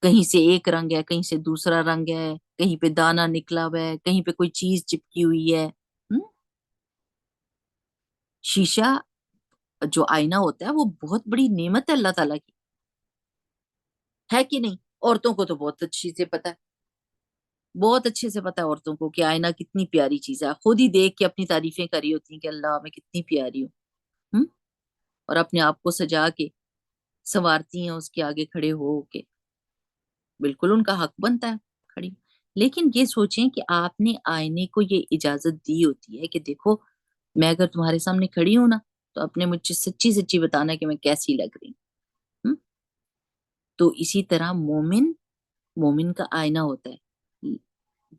Speaker 1: کہیں سے ایک رنگ ہے، کہیں سے دوسرا رنگ ہے، کہیں پہ دانا نکلا ہوا ہے، کہیں پہ کوئی چیز چپکی ہوئی ہے، ہم؟ شیشہ جو آئینہ ہوتا ہے وہ بہت بڑی نعمت ہے اللہ تعالیٰ کی، ہے کہ نہیں؟ عورتوں کو تو بہت اچھی سے پتا ہے، بہت اچھے سے پتا ہے عورتوں کو کہ آئینہ کتنی پیاری چیز ہے، خود ہی دیکھ کے اپنی تعریفیں کری ہوتی ہیں کہ اللہ میں کتنی پیاری ہوں، ہم؟ اور اپنے آپ کو سجا کے سنوارتی ہیں اس کے آگے کھڑے ہو کے، بالکل ان کا حق بنتا ہے کھڑی۔ لیکن یہ سوچیں کہ آپ نے آئینے کو یہ اجازت دی ہوتی ہے کہ دیکھو میں اگر تمہارے سامنے کھڑی ہوں نا تو اپنے مجھ سے سچی سچی بتانا کہ میں کیسی لگ رہی ہوں۔ تو اسی طرح مومن مومن کا آئینہ ہوتا ہے،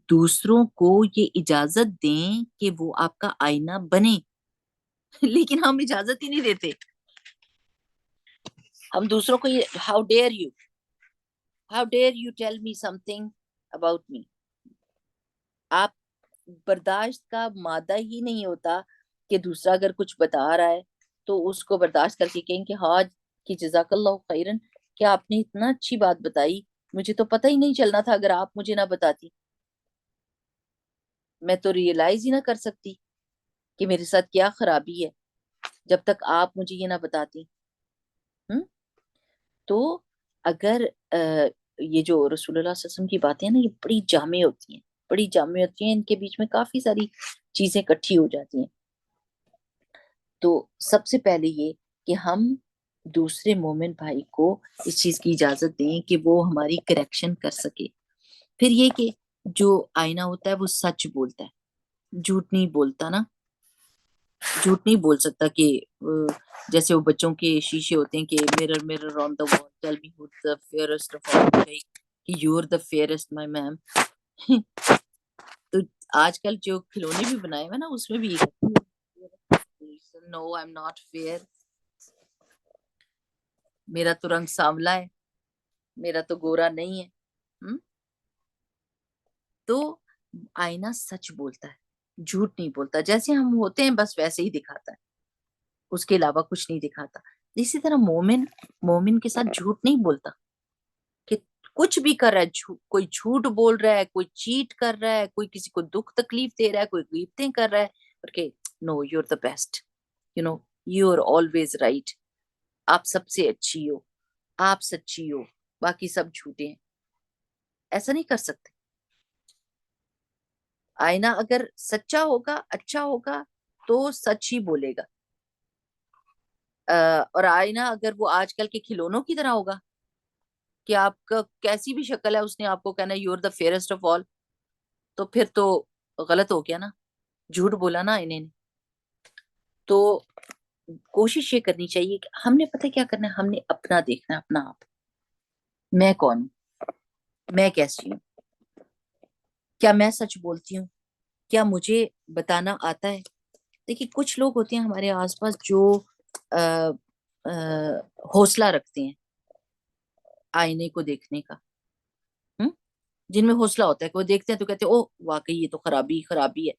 Speaker 1: دوسروں کو یہ اجازت دیں کہ وہ آپ کا آئینہ بنے، لیکن ہم اجازت ہی نہیں دیتے، ہم دوسروں کو یہ how dare you tell me some thing about me, آپ برداشت کا مادہ ہی نہیں ہوتا کہ دوسرا اگر کچھ بتا رہا ہے تو اس کو برداشت کر کے کہیں کہ ہاں کہ جزاک اللہ خیرن، کہ آپ نے اتنا اچھی بات بتائی، مجھے تو پتہ ہی نہیں چلنا تھا اگر آپ مجھے نہ بتاتی، میں تو ریئلائز ہی نہ کر سکتی کہ میرے ساتھ کیا خرابی ہے جب تک آپ مجھے یہ نہ بتاتی۔ ہم؟ تو اگر یہ جو رسول اللہ صلی اللہ علیہ وسلم کی باتیں ہیں نا، یہ بڑی جامع ہوتی ہیں، بڑی جامع ہوتی ہیں، ان کے بیچ میں کافی ساری چیزیں اکٹھی ہو جاتی ہیں۔ تو سب سے پہلے یہ کہ ہم دوسرے مومن بھائی کو اس چیز کی اجازت دیں کہ وہ ہماری کریکشن کر سکے۔ پھر یہ کہ جو آئینہ ہوتا ہے وہ سچ بولتا ہے، جھوٹ نہیں بولتا نا، جھوٹ نہیں بول سکتا کہ جیسے وہ بچوں کے شیشے ہوتے ہیں کہ mirror mirror on the wall tell me who's the fairest of all، کہ you're the fairest my ma'am۔ تو آج کل جو کھلونے بھی بنائے ہوئے نا اس میں بھی نو آئی ایم ناٹ فیئر، میرا تو رنگ سانولا ہے، میرا تو گورا نہیں ہے، ہم؟ تو آئینہ سچ بولتا ہے، جھوٹ نہیں بولتا، جیسے ہم ہوتے ہیں بس ویسے ہی دکھاتا ہے، اس کے علاوہ کچھ نہیں دکھاتا۔ اسی طرح مومن مومن کے ساتھ جھوٹ نہیں بولتا، کہ کچھ بھی کر رہا ہے، کوئی جھوٹ بول رہا ہے، کوئی چیٹ کر رہا ہے، کوئی کسی کو دکھ تکلیف دے رہا ہے، کوئی غیبتیں کر رہا ہے، اور کہ know you are the best, you know you are always right, آپ سب سے اچھی ہو، آپ سچی ہو، باقی سب جھوٹے ہیں، ایسا نہیں کر سکتے۔ آئینہ اگر سچا ہوگا، اچھا ہوگا تو سچ ہی بولے گا، اور آئینہ اگر وہ آج کل کے کھلونوں کی طرح ہوگا کہ آپ کا کیسی بھی شکل ہے اس نے آپ کو کہنا you are the fairest of all, تو پھر تو غلط ہو گیا نا، جھوٹ بولا نا آئینے نے۔ تو کوشش یہ کرنی چاہیے کہ ہم نے پتہ کیا کرنا ہے، ہم نے اپنا دیکھنا ہے، اپنا آپ، میں کون ہوں، میں کیسی ہوں، کیا میں سچ بولتی ہوں، کیا مجھے بتانا آتا ہے؟ دیکھیے کچھ لوگ ہوتے ہیں ہمارے آس پاس جو حوصلہ رکھتے ہیں، آئینے کو دیکھنے کا، جن میں حوصلہ ہوتا ہے کہ وہ دیکھتے ہیں تو کہتے ہیں او واقعی یہ تو خرابی خرابی ہے،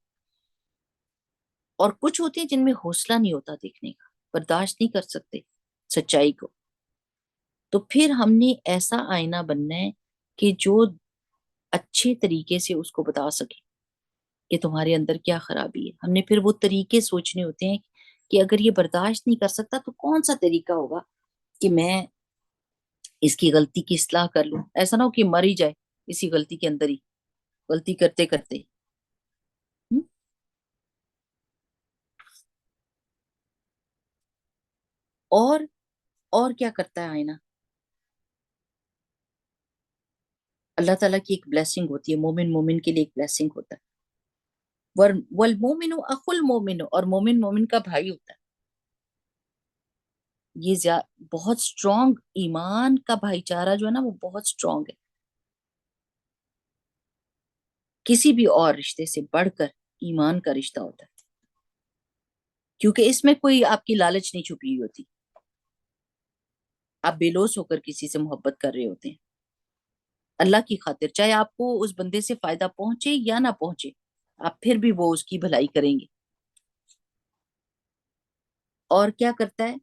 Speaker 1: اور کچھ ہوتے ہیں جن میں حوصلہ نہیں ہوتا دیکھنے کا، برداشت نہیں کر سکتے سچائی کو. تو پھر ہم نے ایسا آئینہ بننا ہے کہ جو اچھے طریقے سے اس کو بتا سکے کہ تمہارے اندر کیا خرابی ہے. ہم نے پھر وہ طریقے سوچنے ہوتے ہیں کہ اگر یہ برداشت نہیں کر سکتا تو کون سا طریقہ ہوگا کہ میں اس کی غلطی کی اصلاح کر لوں. ایسا نہ ہو کہ مر ہی جائے اسی غلطی کے اندر ہی، غلطی کرتے کرتے. اور اور کیا کرتا ہے آئینہ؟ اللہ تعالیٰ کی ایک بلیسنگ ہوتی ہے، مومن مومن کے لیے ایک بلیسنگ ہوتا ہے. والمومن اخو المومن، اور مومن مومن کا بھائی ہوتا ہے. یہ بہت سٹرونگ ایمان کا بھائی چارہ جو ہے نا وہ بہت سٹرونگ ہے، کسی بھی اور رشتے سے بڑھ کر ایمان کا رشتہ ہوتا ہے، کیونکہ اس میں کوئی آپ کی لالچ نہیں چھپی ہوئی ہوتی. آپ بے لوث ہو کر کسی سے محبت کر رہے ہوتے ہیں اللہ کی خاطر، چاہے آپ کو اس بندے سے فائدہ پہنچے یا نہ پہنچے، آپ پھر بھی وہ اس کی بھلائی کریں گے. اور کیا کرتا ہے؟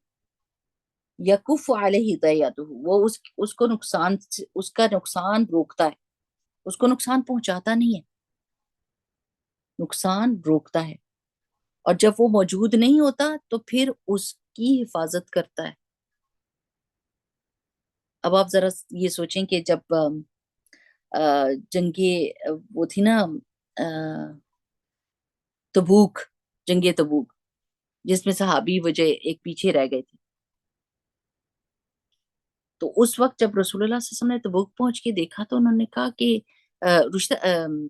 Speaker 1: یکف علیہ ضیعتہ، وہ اس کو نقصان اس کا نقصان روکتا ہے، اس کو نقصان پہنچاتا نہیں ہے، نقصان روکتا ہے. اور جب وہ موجود نہیں ہوتا تو پھر اس کی حفاظت کرتا ہے. اب آپ ذرا یہ سوچیں کہ جب جنگ وہ تھی نا تبوک، جنگ تبوک، جس میں صحابی وجہ ایک پیچھے رہ گئے تھے، تو اس وقت جب رسول اللہ صلی اللہ علیہ وسلم نے تبوک پہنچ کے دیکھا تو انہوں نے کہا کہ رشتہ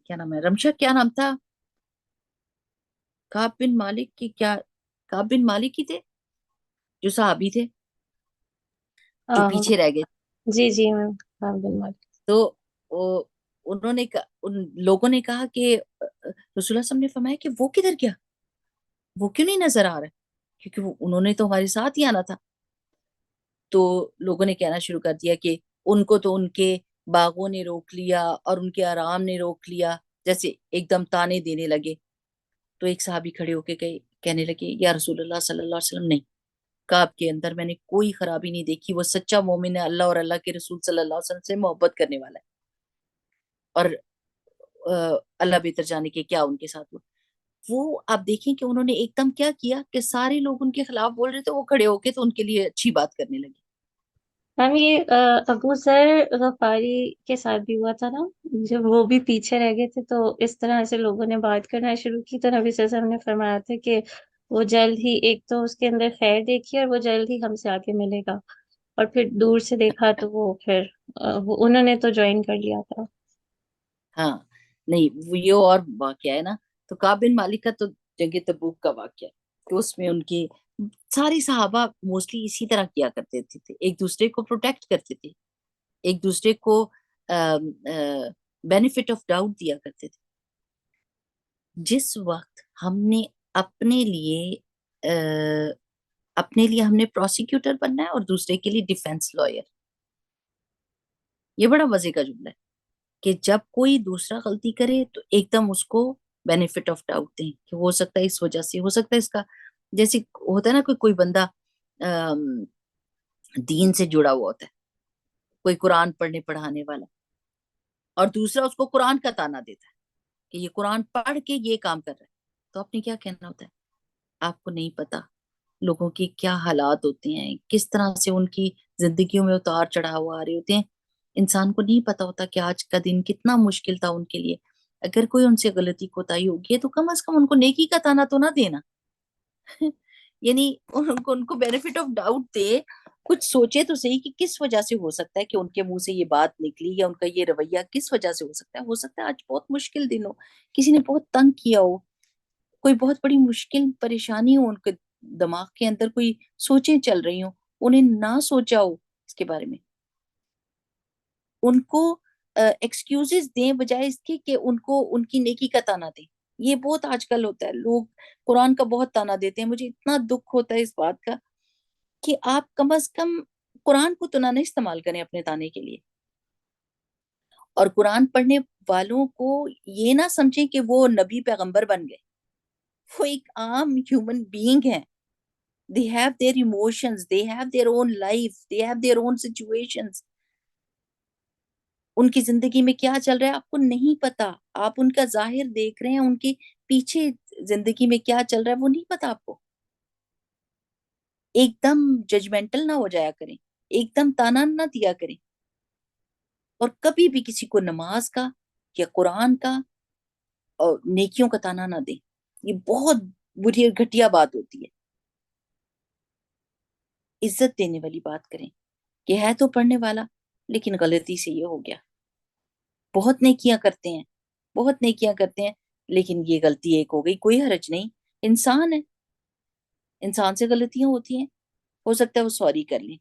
Speaker 1: کیا نام ہے، رمشہ کیا نام تھا، کعب بن مالک کی، کیا کعب بن مالک کی تھے جو صحابی تھے جو پیچھے رہ گئے.
Speaker 2: جی جی میم، ہاں بالکل.
Speaker 1: تو انہوں نے ان لوگوں نے کہا کہ رسول اللہ صلی اللہ علیہ وسلم نے فرمایا کہ وہ کدھر گیا، وہ کیوں نہیں نظر آ رہا ہے، کیونکہ انہوں نے تو ہمارے ساتھ ہی آنا تھا. تو لوگوں نے کہنا شروع کر دیا کہ ان کو تو ان کے باغوں نے روک لیا اور ان کے آرام نے روک لیا، جیسے ایک دم تانے دینے لگے. تو ایک صحابی کھڑے ہو کے کہنے لگے یا رسول اللہ صلی اللہ علیہ وسلم، نہیں، کعب کے اندر میں نے کوئی خرابی نہیں دیکھی، وہ سچا مومن ہے، اللہ اور اللہ کے رسول صلی اللہ علیہ وسلم سے محبت کرنے والا ہے، اور اللہ بہتر جانے کے کیا ان کے ساتھ ہوا. وہ آپ دیکھیں کہ انہوں نے ایک دم کیا کیا کہ سارے لوگ ان کے خلاف بول رہے تھے، وہ کھڑے ہو کے تو ان کے لیے اچھی بات کرنے لگے.
Speaker 2: میم یہ ابو ذر غفاری کے ساتھ بھی ہوا تھا نا، جب وہ بھی پیچھے رہ گئے تھے تو اس طرح سے لوگوں نے بات کرنا شروع کی، تو نبی صلی اللہ علیہ وسلم نے فرمایا تھا کہ وہ جلد ہی، ایک تو اس کے اندر خیر دیکھی اور وہ جلد ہی ہم سے آگے ملے گا. اور پھر دور سے دیکھا تو وہ پھر انہوں نے تو جوائن کر لیا تھا.
Speaker 1: ہاں نہیں، وہ یہ اور واقعہ ہے نا. تو کعب بن مالک کا تو جنگ تبوک کا واقعہ ہے کہ اس میں ان کی ساری صحابہ موسٹلی اسی طرح کیا کرتے تھے، ایک دوسرے کو پروٹیکٹ کرتے تھے، ایک دوسرے کو بینیفٹ آف ڈاؤٹ دیا کرتے تھے. جس وقت ہم نے اپنے لیے ہم نے پروسیکیوٹر بننا ہے اور دوسرے کے لیے ڈیفینس لائر. یہ بڑا مزے کا جملہ ہے کہ جب کوئی دوسرا غلطی کرے تو ایک دم اس کو بینیفٹ آف ڈاؤٹ دیں کہ ہو سکتا ہے اس وجہ سے، ہو سکتا ہے اس کا، جیسے ہوتا ہے نا کوئی بندہ دین سے جڑا ہوا ہوتا ہے، کوئی قرآن پڑھنے پڑھانے والا، اور دوسرا اس کو قرآن کا تانا دیتا ہے کہ یہ قرآن پڑھ کے یہ کام کر رہا ہے. تو آپ نے کیا کہنا ہوتا ہے؟ آپ کو نہیں پتا لوگوں کے کیا حالات ہوتے ہیں، کس طرح سے ان کی زندگیوں میں اتار چڑھاؤ آ رہے ہوتے ہیں. انسان کو نہیں پتا ہوتا کہ آج کا دن کتنا مشکل تھا ان کے لیے. اگر کوئی ان سے غلطی کوتاہی ہوگی ہے تو کم از کم ان کو نیکی کا تانا تو نہ دینا. یعنی ان کو بینیفٹ آف ڈاؤٹ دے، کچھ سوچے تو صحیح کہ کس وجہ سے ہو سکتا ہے کہ ان کے منہ سے یہ بات نکلی، یا ان کا یہ رویہ کس وجہ سے ہو سکتا ہے آج بہت مشکل دن ہو، کسی نے بہت تنگ کیا ہو، کوئی بہت بڑی مشکل پریشانی ہو ان کے دماغ کے اندر، کوئی سوچیں چل رہی ہوں، انہیں نہ سوچا ہو اس کے بارے میں. ان کو ایکسکیوزز دیں بجائے اس کے کہ ان کو ان کی نیکی کا تانا دیں. یہ بہت آج کل ہوتا ہے، لوگ قرآن کا بہت تانا دیتے ہیں. مجھے اتنا دکھ ہوتا ہے اس بات کا کہ آپ کم از کم قرآن کو تو نہ استعمال کریں اپنے تانے کے لیے. اور قرآن پڑھنے والوں کو یہ نہ سمجھیں کہ وہ نبی پیغمبر بن گئے. وہ ایک عام ہیومن بینگ ہیں. They have their emotions, they have their own life, they have their own situations. ان کی زندگی میں کیا چل رہا ہے آپ کو نہیں پتا. آپ ان کا ظاہر دیکھ رہے ہیں، ان کے پیچھے زندگی میں کیا چل رہا ہے وہ نہیں پتا آپ کو. ایک دم ججمنٹل نہ ہو جایا کریں، ایک دم تانا نہ دیا کریں، اور کبھی بھی کسی کو نماز کا یا قرآن کا اور نیکیوں کا تانا نہ دیں. یہ بہت بری اور گھٹیا بات ہوتی ہے. عزت دینے والی بات کریں کہ ہے تو پڑھنے والا لیکن غلطی سے یہ ہو گیا. بہت نیکیاں کرتے ہیں، بہت نیکیاں کرتے ہیں، لیکن یہ غلطی ایک ہو گئی، کوئی حرج نہیں، انسان ہے، انسان سے غلطیاں ہوتی ہیں، ہو سکتا ہے وہ سوری کر لیں.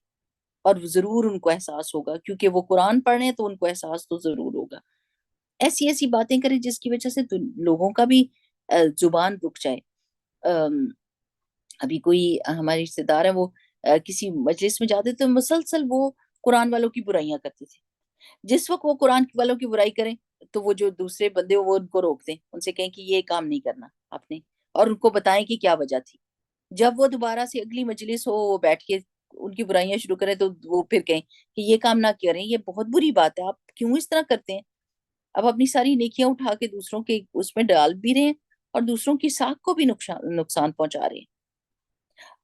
Speaker 1: اور ضرور ان کو احساس ہوگا، کیونکہ وہ قرآن پڑھ رہے ہیں تو ان کو احساس تو ضرور ہوگا. ایسی ایسی باتیں کریں جس کی وجہ سے لوگوں کا بھی زبان رک جائے. ابھی کوئی ہمارے رشتے دار ہیں، وہ کسی مجلس میں جاتے تو مسلسل وہ قرآن والوں کی برائیاں کرتے تھے. جس وقت وہ قرآن والوں کی برائی کریں تو وہ جو دوسرے بندے وہ ان کو روک دیں، ان سے کہیں کہ یہ کام نہیں کرنا آپ نے، اور ان کو بتائیں کہ کیا وجہ تھی. جب وہ دوبارہ سے اگلی مجلس ہو، وہ بیٹھ کے ان کی برائیاں شروع کریں تو وہ پھر کہیں کہ یہ کام نہ کریں، یہ بہت بری بات ہے، آپ کیوں اس طرح کرتے ہیں. اب اپنی ساری نیکیاں اٹھا کے دوسروں کے اس میں ڈال بھی رہے ہیں اور دوسروں کی ساکھ کو بھی نقصان پہنچا رہے ہیں.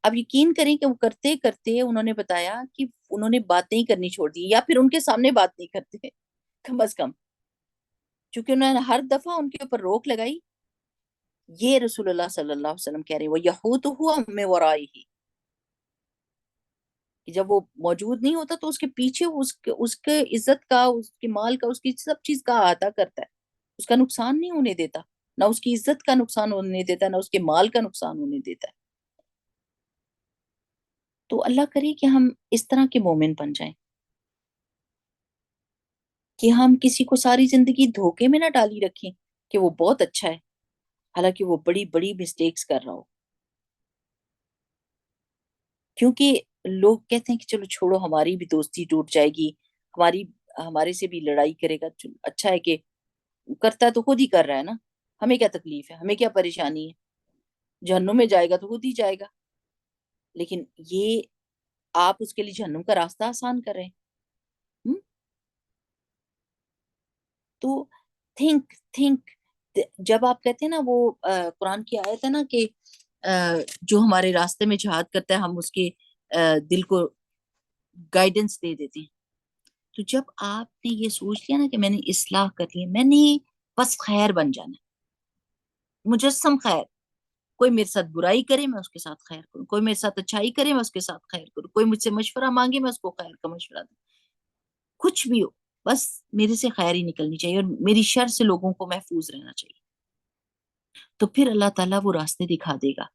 Speaker 1: اب یقین کریں کہ وہ کرتے کرتے انہوں نے بتایا کہ انہوں نے باتیں ہی کرنی چھوڑ دی، یا پھر ان کے سامنے بات نہیں کرتے کم از کم، چونکہ انہوں نے ہر دفعہ ان کے اوپر روک لگائی. یہ رسول اللہ صلی اللہ علیہ وسلم کہہ رہے ہیں وہ یحوط ہوا من ورائہ، کہ جب وہ موجود نہیں ہوتا تو اس کے پیچھے اس کے عزت کا، اس کے مال کا، اس کی سب چیز کا احاطہ کرتا ہے، اس کا نقصان نہیں ہونے دیتا، نہ اس کی عزت کا نقصان ہونے دیتا، نہ اس کے مال کا نقصان ہونے دیتا ہے. تو اللہ کرے کہ ہم اس طرح کے مومن بن جائیں کہ ہم کسی کو ساری زندگی دھوکے میں نہ ڈالی رکھیں کہ وہ بہت اچھا ہے، حالانکہ وہ بڑی بڑی مسٹیکس کر رہا ہو. کیونکہ لوگ کہتے ہیں کہ چلو چھوڑو، ہماری بھی دوستی ٹوٹ جائے گی، ہمارے سے بھی لڑائی کرے گا، اچھا ہے کہ کرتا ہے تو خود ہی کر رہا ہے نا، ہمیں کیا تکلیف ہے، ہمیں کیا پریشانی ہے، جہنم میں جائے گا تو خود ہی جائے گا. لیکن یہ آپ اس کے لیے جہنم کا راستہ آسان کر رہے ہیں. ہم؟ تو تھنک جب آپ کہتے ہیں نا وہ قرآن کی آیت ہے نا کہ جو ہمارے راستے میں جہاد کرتا ہے ہم اس کے دل کو گائیڈنس دے دیتے ہیں. تو جب آپ نے یہ سوچ لیا نا کہ میں نے اصلاح کر لی، میں نے بس خیر بن جانا، مجسم خیر، کوئی میرے ساتھ برائی کرے میں اس کے ساتھ خیر کروں، کوئی میرے ساتھ اچھائی کرے میں اس کے ساتھ خیر کروں، کوئی مجھ سے مشورہ مانگے میں اس کو خیر کا مشورہ دوں، کچھ بھی ہو بس میرے سے خیر ہی نکلنی چاہیے اور میری شر سے لوگوں کو محفوظ رہنا چاہیے. تو پھر اللہ تعالیٰ وہ راستے دکھا دے گا،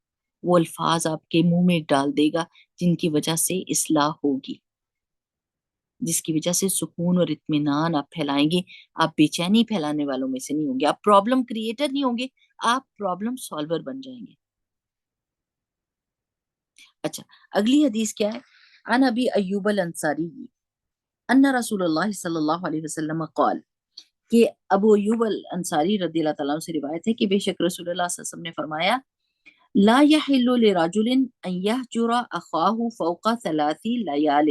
Speaker 1: وہ الفاظ آپ کے منہ میں ڈال دے گا جن کی وجہ سے اصلاح ہوگی، جس کی وجہ سے سکون اور اطمینان آپ پھیلائیں گے. آپ بے چینی پھیلانے والوں میں سے نہیں ہوں گے، آپ پرابلم کریٹر نہیں ہوں گے، آپ پرابلم سالور بن جائیں گے. اچھا، اگلی حدیث کیا ہے؟ عن ابی ایوب الانصاری ان رسول اللہ صلی اللہ علیہ وسلم قال، کہ ابو ایوب الانصاری رضی اللہ تعالیٰ عنہ سے روایت ہے کہ بے شک رسول اللہ صلی اللہ علیہ وسلم نے فرمایا لا يحل لرجل ان يهجر اخاه فوق 3 لیال،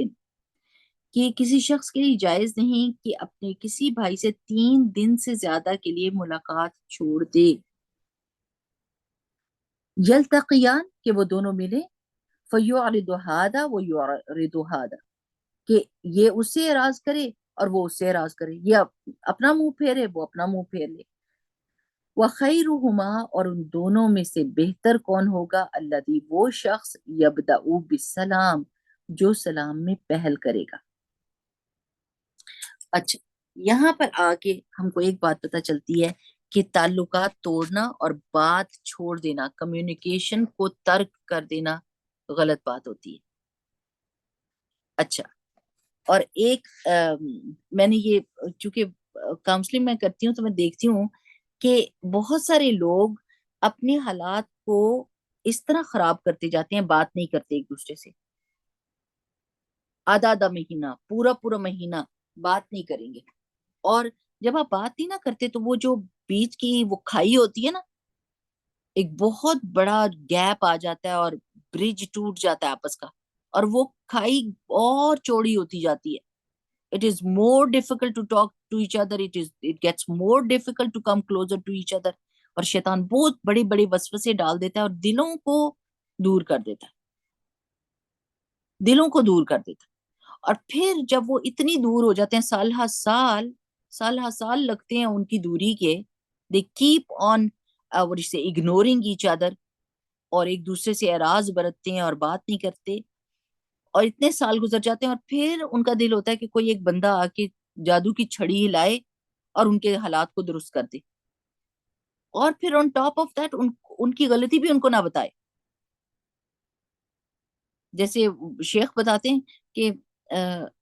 Speaker 1: کہ کسی شخص کے لیے جائز نہیں کہ اپنے کسی بھائی سے 3 دن سے زیادہ کے لیے ملاقات چھوڑ دے. یلتقیان، کہ وہ دونوں ملے، فیعرض هذا ویعرض هذا، کہ یہ اس سے اعراض کرے اور وہ اس سے اعراض کرے، یہ اپنا منہ پھیرے وہ اپنا منہ پھیر لے. وَخَيْرُهُمَا، اور ان دونوں میں سے بہتر کون ہوگا، الذی، وہ شخص، یبدأ بالسلام، جو سلام میں پہل کرے گا. اچھا، یہاں پر آگے ہم کو ایک بات پتہ چلتی ہے کہ تعلقات توڑنا اور بات چھوڑ دینا، کمیونیکیشن کو ترک کر دینا غلط بات ہوتی ہے. اچھا، اور ایک میں نے یہ چونکہ کاؤنسلنگ میں کرتی ہوں تو میں دیکھتی ہوں کہ بہت سارے لوگ اپنے حالات کو اس طرح خراب کرتے جاتے ہیں، بات نہیں کرتے ایک دوسرے سے. آدھا آدھا مہینہ پورا پورا مہینہ بات نہیں کریں گے. اور جب آپ بات نہیں نہ کرتے تو وہ جو بیچ کی وہ کھائی ہوتی ہے نا, ایک بہت بڑا گیپ آ جاتا ہے اور برج ٹوٹ جاتا ہے آپس کا, اور وہ کھائی اور چوڑی ہوتی جاتی ہے. It is more difficult to talk to each other. It gets more difficult to come closer to each other. اور شیطان بہت بڑے بڑے وسوسے ڈال دیتا ہے اور دلوں کو دور کر دیتا ہے, دلوں کو دور کر دیتا ہے. اور پھر جب وہ اتنی دور ہو جاتے ہیں, سال ہا سال لگتے ہیں ان کی دوری کے, they keep on ignoring each other, اور ایک دوسرے سے اعراض برتتے ہیں اور بات نہیں کرتے, اور اتنے سال گزر جاتے ہیں, اور پھر ان کا دل ہوتا ہے کہ کوئی ایک بندہ آ کے جادو کی چھڑی ہلائے اور ان کے حالات کو درست کر دے, اور پھر on top of that in کی غلطی بھی ان کو نہ بتائے. جیسے شیخ بتاتے ہیں کہ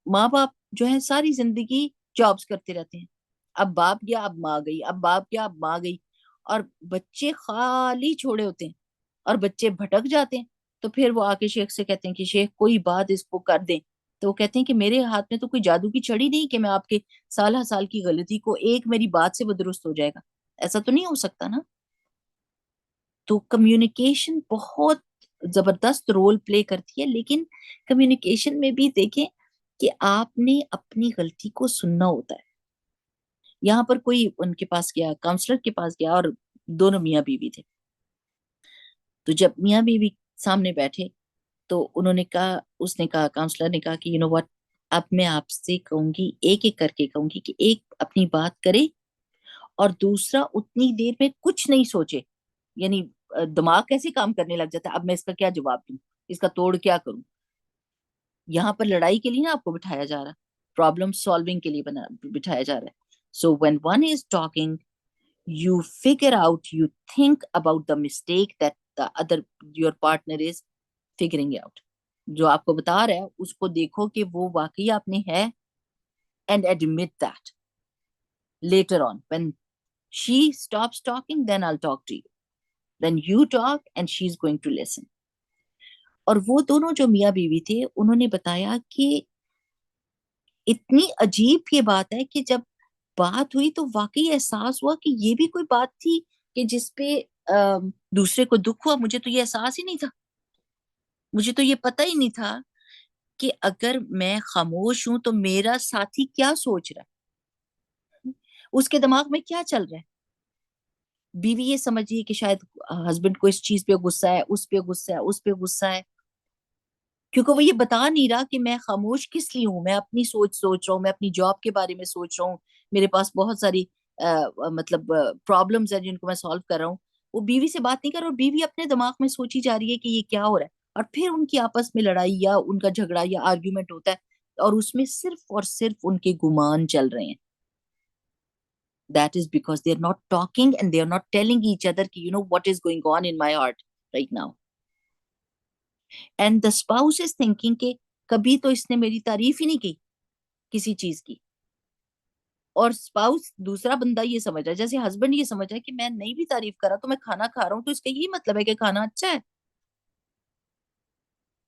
Speaker 1: ماں باپ جو ہے ساری زندگی جابس کرتے رہتے ہیں, اب باپ گیا اب ماں گئی, اب باپ گیا اب ماں گئی, اور بچے خالی چھوڑے ہوتے ہیں اور بچے بھٹک جاتے ہیں. تو پھر وہ آ کے شیخ سے کہتے ہیں کہ شیخ کوئی بات اس کو کر دیں. تو وہ کہتے ہیں کہ میرے ہاتھ میں تو کوئی جادو کی چھڑی نہیں کہ میں آپ کے سال ہر سال کی غلطی کو ایک میری بات سے وہ درست ہو جائے گا, ایسا تو نہیں ہو سکتا نا. تو کمیونیکیشن بہت زبردست رول پلے کرتی ہے, لیکن کمیونیکیشن میں بھی دیکھیں کہ آپ نے اپنی غلطی کو سننا ہوتا ہے. یہاں پر کوئی ان کے پاس گیا, کاؤنسلر کے پاس گیا, اور دونوں میاں بیوی تھے. تو جب میاں بیوی سامنے بیٹھے تو انہوں نے کہا, اس نے کہا, کاؤنسلر نے کہا کہ یو نو وٹ, اب میں آپ سے کہوں گی, ایک ایک کر کے کہوں گی کہ ایک اپنی بات کرے اور دوسرا اتنی دیر میں کچھ نہیں سوچے. یعنی دماغ کیسے کام کرنے لگ جاتا ہے, اب میں اس کا کیا جواب دوں, اس کا توڑ کیا کروں. یہاں پر لڑائی کے لیے نا آپ کو بٹھایا جا رہا, پرابلم سالونگ کے لیے بٹھایا جا رہا ہے. So when one is talking, you figure out, you think about the mistake that the other, your partner is figuring out. جو آپ کو بتا رہا ہے اس کو دیکھو کہ وہ واقعی آپ نے ہے, and admit that. Later on, when she stops talking, then I'll talk to you. Then you talk and she's going to listen. اور وہ دونوں جو میاں بیوی تھے انہوں نے بتایا کہ اتنی عجیب یہ بات ہے کہ جب بات ہوئی تو واقعی احساس ہوا کہ یہ بھی کوئی بات تھی کہ جس پہ دوسرے کو دکھ ہوا. مجھے تو یہ احساس ہی نہیں تھا, مجھے تو یہ پتہ ہی نہیں تھا کہ اگر میں خاموش ہوں تو میرا ساتھی کیا سوچ رہا ہے, اس کے دماغ میں کیا چل رہا ہے. بیوی یہ سمجھیے کہ شاید ہسبینڈ کو اس چیز پہ غصہ ہے, اس پہ غصہ ہے, اس پہ غصہ ہے, کیونکہ وہ یہ بتا نہیں رہا کہ میں خاموش کس لیے ہوں. میں اپنی سوچ رہا ہوں, میں اپنی جاب کے بارے میں سوچ رہا ہوں, میرے پاس بہت ساری مطلب پرابلمز ہیں جن کو میں سالو کر رہا ہوں. وہ بیوی سے بات نہیں کر رہا, اور بیوی اپنے دماغ میں سوچی جا رہی ہے کہ یہ کیا ہو رہا ہے. اور پھر ان کی آپس میں لڑائی یا ان کا جھگڑا یا آرگیومنٹ ہوتا ہے, اور اس میں صرف اور صرف ان کے گمان چل رہے ہیں. That is because they are not talking and they are not telling each other کہ you know what is going on in my heart right now. And the spouse is thinking کہ کبھی تو اس نے میری تعریف ہی نہیں کی کسی چیز کی. اور اسپاؤس دوسرا بندہ یہ سمجھ رہا ہے, جیسے ہسبینڈ یہ سمجھ رہا ہے کہ میں نہیں بھی تعریف کر رہا تو میں کھانا کھا رہا ہوں تو اس کا یہی مطلب ہے کہ کھانا اچھا ہے.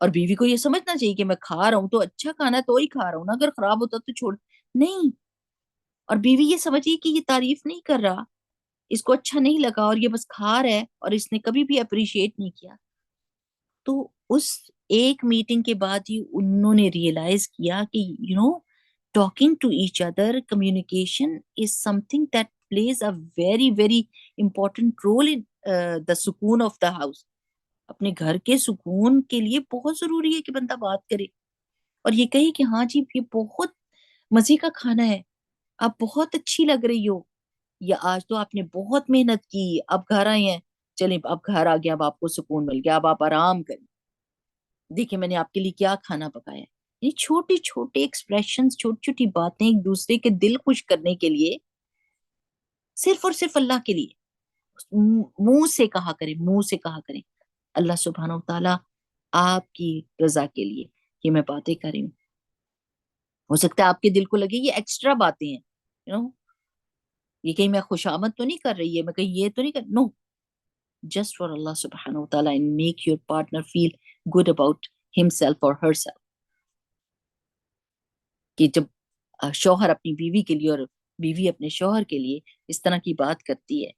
Speaker 1: اور بیوی کو یہ سمجھنا چاہیے کہ میں کھا رہا ہوں تو اچھا کھانا ہے تو ہی کھا رہا ہوں نا, اگر خراب ہوتا تو چھوڑ نہیں. اور بیوی یہ سمجھیے کہ یہ تعریف نہیں کر رہا, اس کو اچھا نہیں لگا اور یہ بس کھا رہا ہے اور اس نے کبھی بھی اپریشیٹ نہیں کیا. تو اس ایک میٹنگ کے بعد ہی انہوں نے ریئلائز کیا کہ you know talking to each other, communication is something that plays a very very important role in the sukoon of the house. اپنے گھر کے سکون کے لیے بہت ضروری ہے کہ بندہ بات کرے اور یہ کہے کہ ہاں جی یہ بہت مزے کا کھانا ہے, آپ بہت اچھی لگ رہی ہو, یا آج تو آپ نے بہت محنت کی, اب گھر آئے ہیں, چلیں اب گھر آ گیا, اب آپ کو سکون مل گیا, اب آپ آرام کریں, دیکھیں میں نے آپ کے لیے کیا کھانا پکایا ہے. یہ چھوٹے چھوٹے ایکسپریشنز, چھوٹی چھوٹی باتیں ایک دوسرے کے دل خوش کرنے کے لیے, صرف اور صرف اللہ کے لیے منہ سے کہا کریں, منہ سے کہا کریں اللہ سبحانہ وتعالیٰ آپ کی رضا کے لیے یہ میں باتیں کر رہی ہوں. ہو سکتا ہے آپ کے دل کو لگے یہ ایکسٹرا باتیں ہیں, یو نو یہ کہیں میں خوشامد تو نہیں کر رہی ہے, میں کہیں یہ تو نہیں کر, نو, just for Allah subhanahu wa ta'ala and make your partner feel good about himself or herself. کہ جب شوہر اپنی بیوی کے لیے اور بیوی اپنے شوہر کے لیے اس طرح کی بات کرتی ہے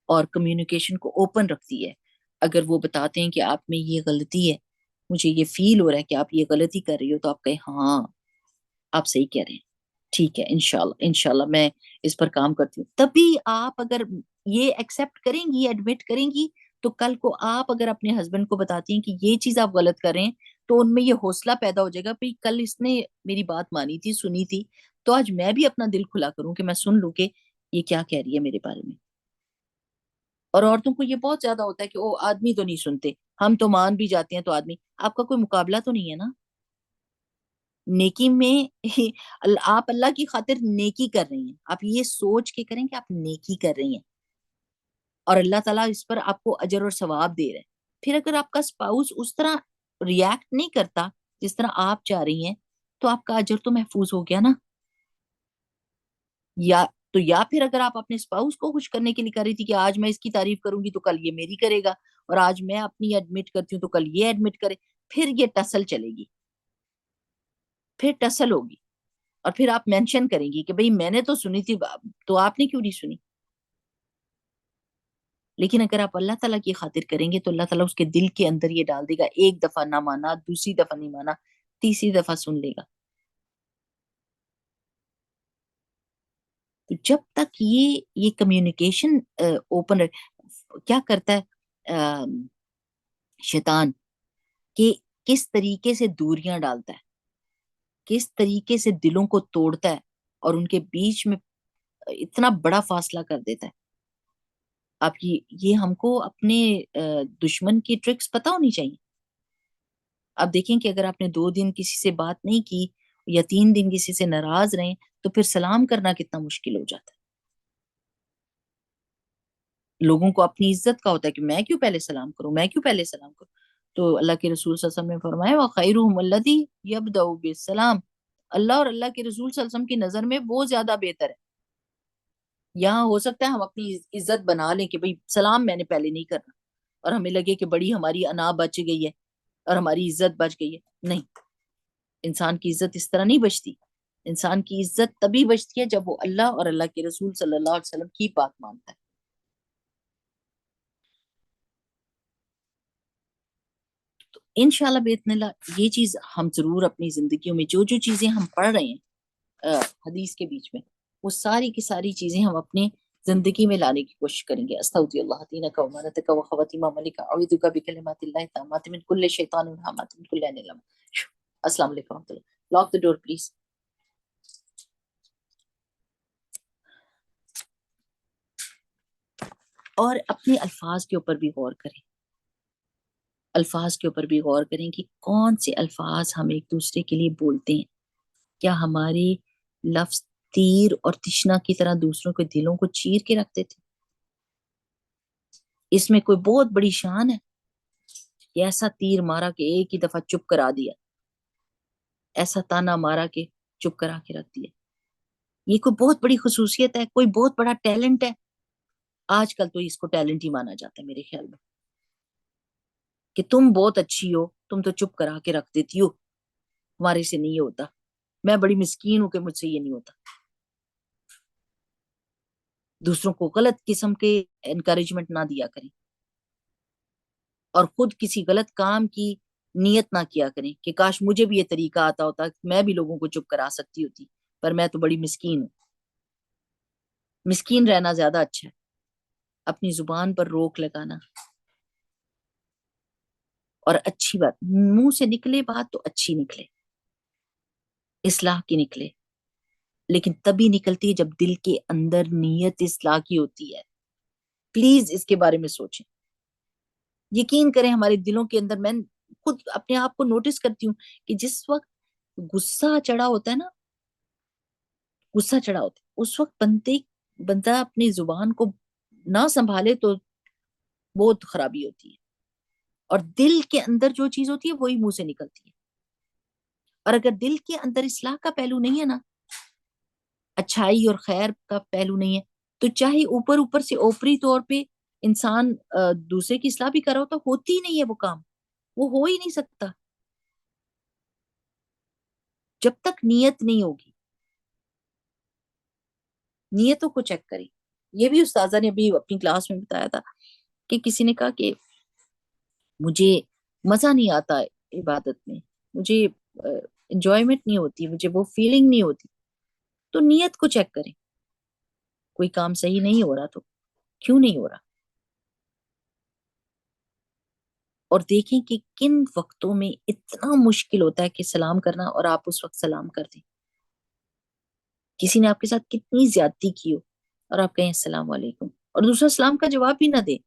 Speaker 1: اور کمیونیکیشن کو اوپن رکھتی ہے، اگر وہ بتاتے ہیں کہ آپ میں یہ غلطی ہے، مجھے یہ فیل ہو رہا ہے کہ آپ یہ غلطی کر رہی ہو، تو آپ کہیں ہاں آپ صحیح کہہ رہے ہیں، ٹھیک ہے، انشاءاللہ میں اس پر کام کرتی ہوں. تبھی آپ اگر یہ ایکسپٹ کریں گی، ایڈمٹ کریں گی، تو کل کو آپ اگر اپنے ہسبینڈ کو بتاتی ہیں کہ یہ چیز آپ غلط کر رہے ہیں، تو ان میں یہ حوصلہ پیدا ہو جائے گا، بھئی کل اس نے میری بات مانی تھی، سنی تھی، تو آج میں بھی اپنا دل کھلا کروں کہ میں سن لوں کہ یہ کیا کہہ رہی ہے میرے بارے میں. اور عورتوں کو یہ بہت زیادہ ہوتا ہے کہ وہ آدمی تو نہیں سنتے، ہم تو مان بھی جاتے ہیں تو آدمی، آپ کا کوئی مقابلہ تو نہیں ہے نا نیکی میں. آپ اللہ کی خاطر نیکی کر رہی ہیں، آپ یہ سوچ کے کریں کہ آپ نیکی کر رہی ہیں اور اللہ تعالیٰ اس پر آپ کو اجر اور ثواب دے رہے ہیں. پھر اگر آپ کا اسپاؤس اس طرح ریئیکٹ نہیں کرتا جس طرح آپ چاہ رہی ہیں، تو آپ کا اجر تو محفوظ ہو گیا نا. یا یا پھر اگر آپ اپنے اسپاؤس کو خوش کرنے کے لیے کر رہی تھی کہ آج میں اس کی تعریف کروں گی تو کل یہ میری کرے گا، اور آج میں اپنی ایڈمٹ کرتی ہوں تو کل یہ ایڈمٹ کرے، پھر یہ ٹسل چلے گی، پھر ٹسل ہوگی، اور پھر آپ مینشن کریں گی کہ بھئی میں نے تو سنی تھی، تو آپ نے کیوں نہیں سنی. لیکن اگر آپ اللہ تعالیٰ کی خاطر کریں گے تو اللہ تعالیٰ اس کے دل کے اندر یہ ڈال دے گا، ایک دفعہ نہ مانا، دوسری دفعہ نہیں مانا، تیسری دفعہ سن لے گا. تو جب تک یہ کمیونیکیشن اوپن، کیا کرتا ہے شیطان، کہ کس طریقے سے دوریاں ڈالتا ہے، کس طریقے سے دلوں کو توڑتا ہے اور ان کے بیچ میں اتنا بڑا فاصلہ کر دیتا ہے. آپ یہ ہم کو اپنے دشمن کی ٹرکس پتہ ہونی چاہیے. آپ دیکھیں کہ اگر آپ نے 2 دن کسی سے بات نہیں کی یا 3 دن کسی سے ناراض رہیں، تو پھر سلام کرنا کتنا مشکل ہو جاتا ہے. لوگوں کو اپنی عزت کا ہوتا ہے کہ میں کیوں پہلے سلام کروں، میں کیوں پہلے سلام کروں. تو اللہ کے رسول صلی اللہ علیہ وسلم نے فرمایا وَخَيْرُهُمُ الَّذِي يَبْدَأُ بِالسَّلَامِ، اللہ اور اللہ کے رسول صلی اللہ علیہ وسلم کی نظر میں وہ زیادہ بہتر ہے. یہاں ہو سکتا ہے ہم اپنی عزت بنا لیں کہ بھئی سلام میں نے پہلے نہیں کرنا، اور ہمیں لگے کہ بڑی ہماری انا بچ گئی ہے اور ہماری عزت بچ گئی ہے. نہیں، انسان کی عزت اس طرح نہیں بچتی. انسان کی عزت تبھی بچتی ہے جب وہ اللہ اور اللہ کے رسول صلی اللہ علیہ وسلم کی بات مانتا ہے. تو انشاءاللہ باذن اللہ یہ چیز ہم ضرور اپنی زندگیوں میں جو چیزیں ہم پڑھ رہے ہیں حدیث کے بیچ میں، وہ ساری کی ساری چیزیں ہم اپنے زندگی میں لانے کی کوشش کریں گے. استغفر اللہ دینک و امانتک و خواتیم عملک، اعوذ بک بکلمات اللہ التامات من کل شیطان وہامات من کل عین لامہ. السلام علیکم و رحمۃ اللہ. Lock the door please. اور اپنے الفاظ کے اوپر بھی غور کریں، الفاظ کے اوپر بھی غور کریں کہ کون سے الفاظ ہم ایک دوسرے کے لیے بولتے ہیں. کیا ہمارے لفظ تیر اور تشنا کی طرح دوسروں کے دلوں کو چیر کے رکھتے تھے؟ اس میں کوئی بہت بڑی شان ہے کہ ایسا تیر مارا کہ ایک ہی دفعہ چپ کرا دیا، ایسا تانا مارا کہ چپ کرا کے رکھ دیا. یہ کوئی بہت بڑی خصوصیت ہے، کوئی بہت بڑا ٹیلنٹ ہے. آج کل تو اس کو ٹیلنٹ ہی مانا جاتا ہے میرے خیال میں، کہ تم بہت اچھی ہو، تم تو چپ کرا کے رکھ دیتی ہو، ہمارے سے نہیں ہوتا، میں بڑی مسکین ہوں کہ مجھ سے یہ نہیں ہوتا. دوسروں کو غلط قسم کے انکریجمنٹ نہ دیا کریں، اور خود کسی غلط کام کی نیت نہ کیا کریں کہ کاش مجھے بھی یہ طریقہ آتا ہوتا، میں بھی لوگوں کو چپ کرا سکتی ہوتی، پر میں تو بڑی مسکین ہوں. مسکین رہنا زیادہ اچھا ہے. اپنی زبان پر روک لگانا، اور اچھی بات منہ سے نکلے، بات تو اچھی نکلے، اصلاح کی نکلے، لیکن تبھی نکلتی ہے جب دل کے اندر نیت اصلاح کی ہوتی ہے. پلیز اس کے بارے میں سوچیں. یقین کریں ہمارے دلوں کے اندر، میں خود اپنے آپ کو نوٹس کرتی ہوں کہ جس وقت غصہ چڑھا ہوتا ہے نا، غصہ چڑھا ہوتا ہے اس وقت بندہ اپنی زبان کو نہ سنبھالے تو بہت خرابی ہوتی ہے، اور دل کے اندر جو چیز ہوتی ہے وہی منہ سے نکلتی ہے. اور اگر دل کے اندر اصلاح کا پہلو نہیں ہے نا، اچھائی اور خیر کا پہلو نہیں ہے، تو چاہے اوپر اوپر سے اوپری طور پہ انسان دوسرے کی اصلاح بھی کر رہا ہوتا، ہوتی ہی نہیں ہے وہ کام، وہ ہو ہی نہیں سکتا جب تک نیت نہیں ہوگی. نیتوں کو چیک کریں. یہ بھی استاذہ نے ابھی اپنی کلاس میں بتایا تھا کہ کسی نے کہا کہ مجھے مزہ نہیں آتا عبادت میں، مجھے انجوائمنٹ نہیں ہوتی، مجھے وہ فیلنگ نہیں ہوتی. تو نیت کو چیک کریں، کوئی کام صحیح نہیں ہو رہا تو کیوں نہیں ہو رہا، اور دیکھیں کہ کن وقتوں میں اتنا مشکل ہوتا ہے کہ سلام کرنا، اور آپ اس وقت سلام کر دیں. کسی نے آپ کے ساتھ کتنی زیادتی کی ہو اور آپ کہیں السلام علیکم، اور دوسرا سلام کا جواب بھی نہ دیں،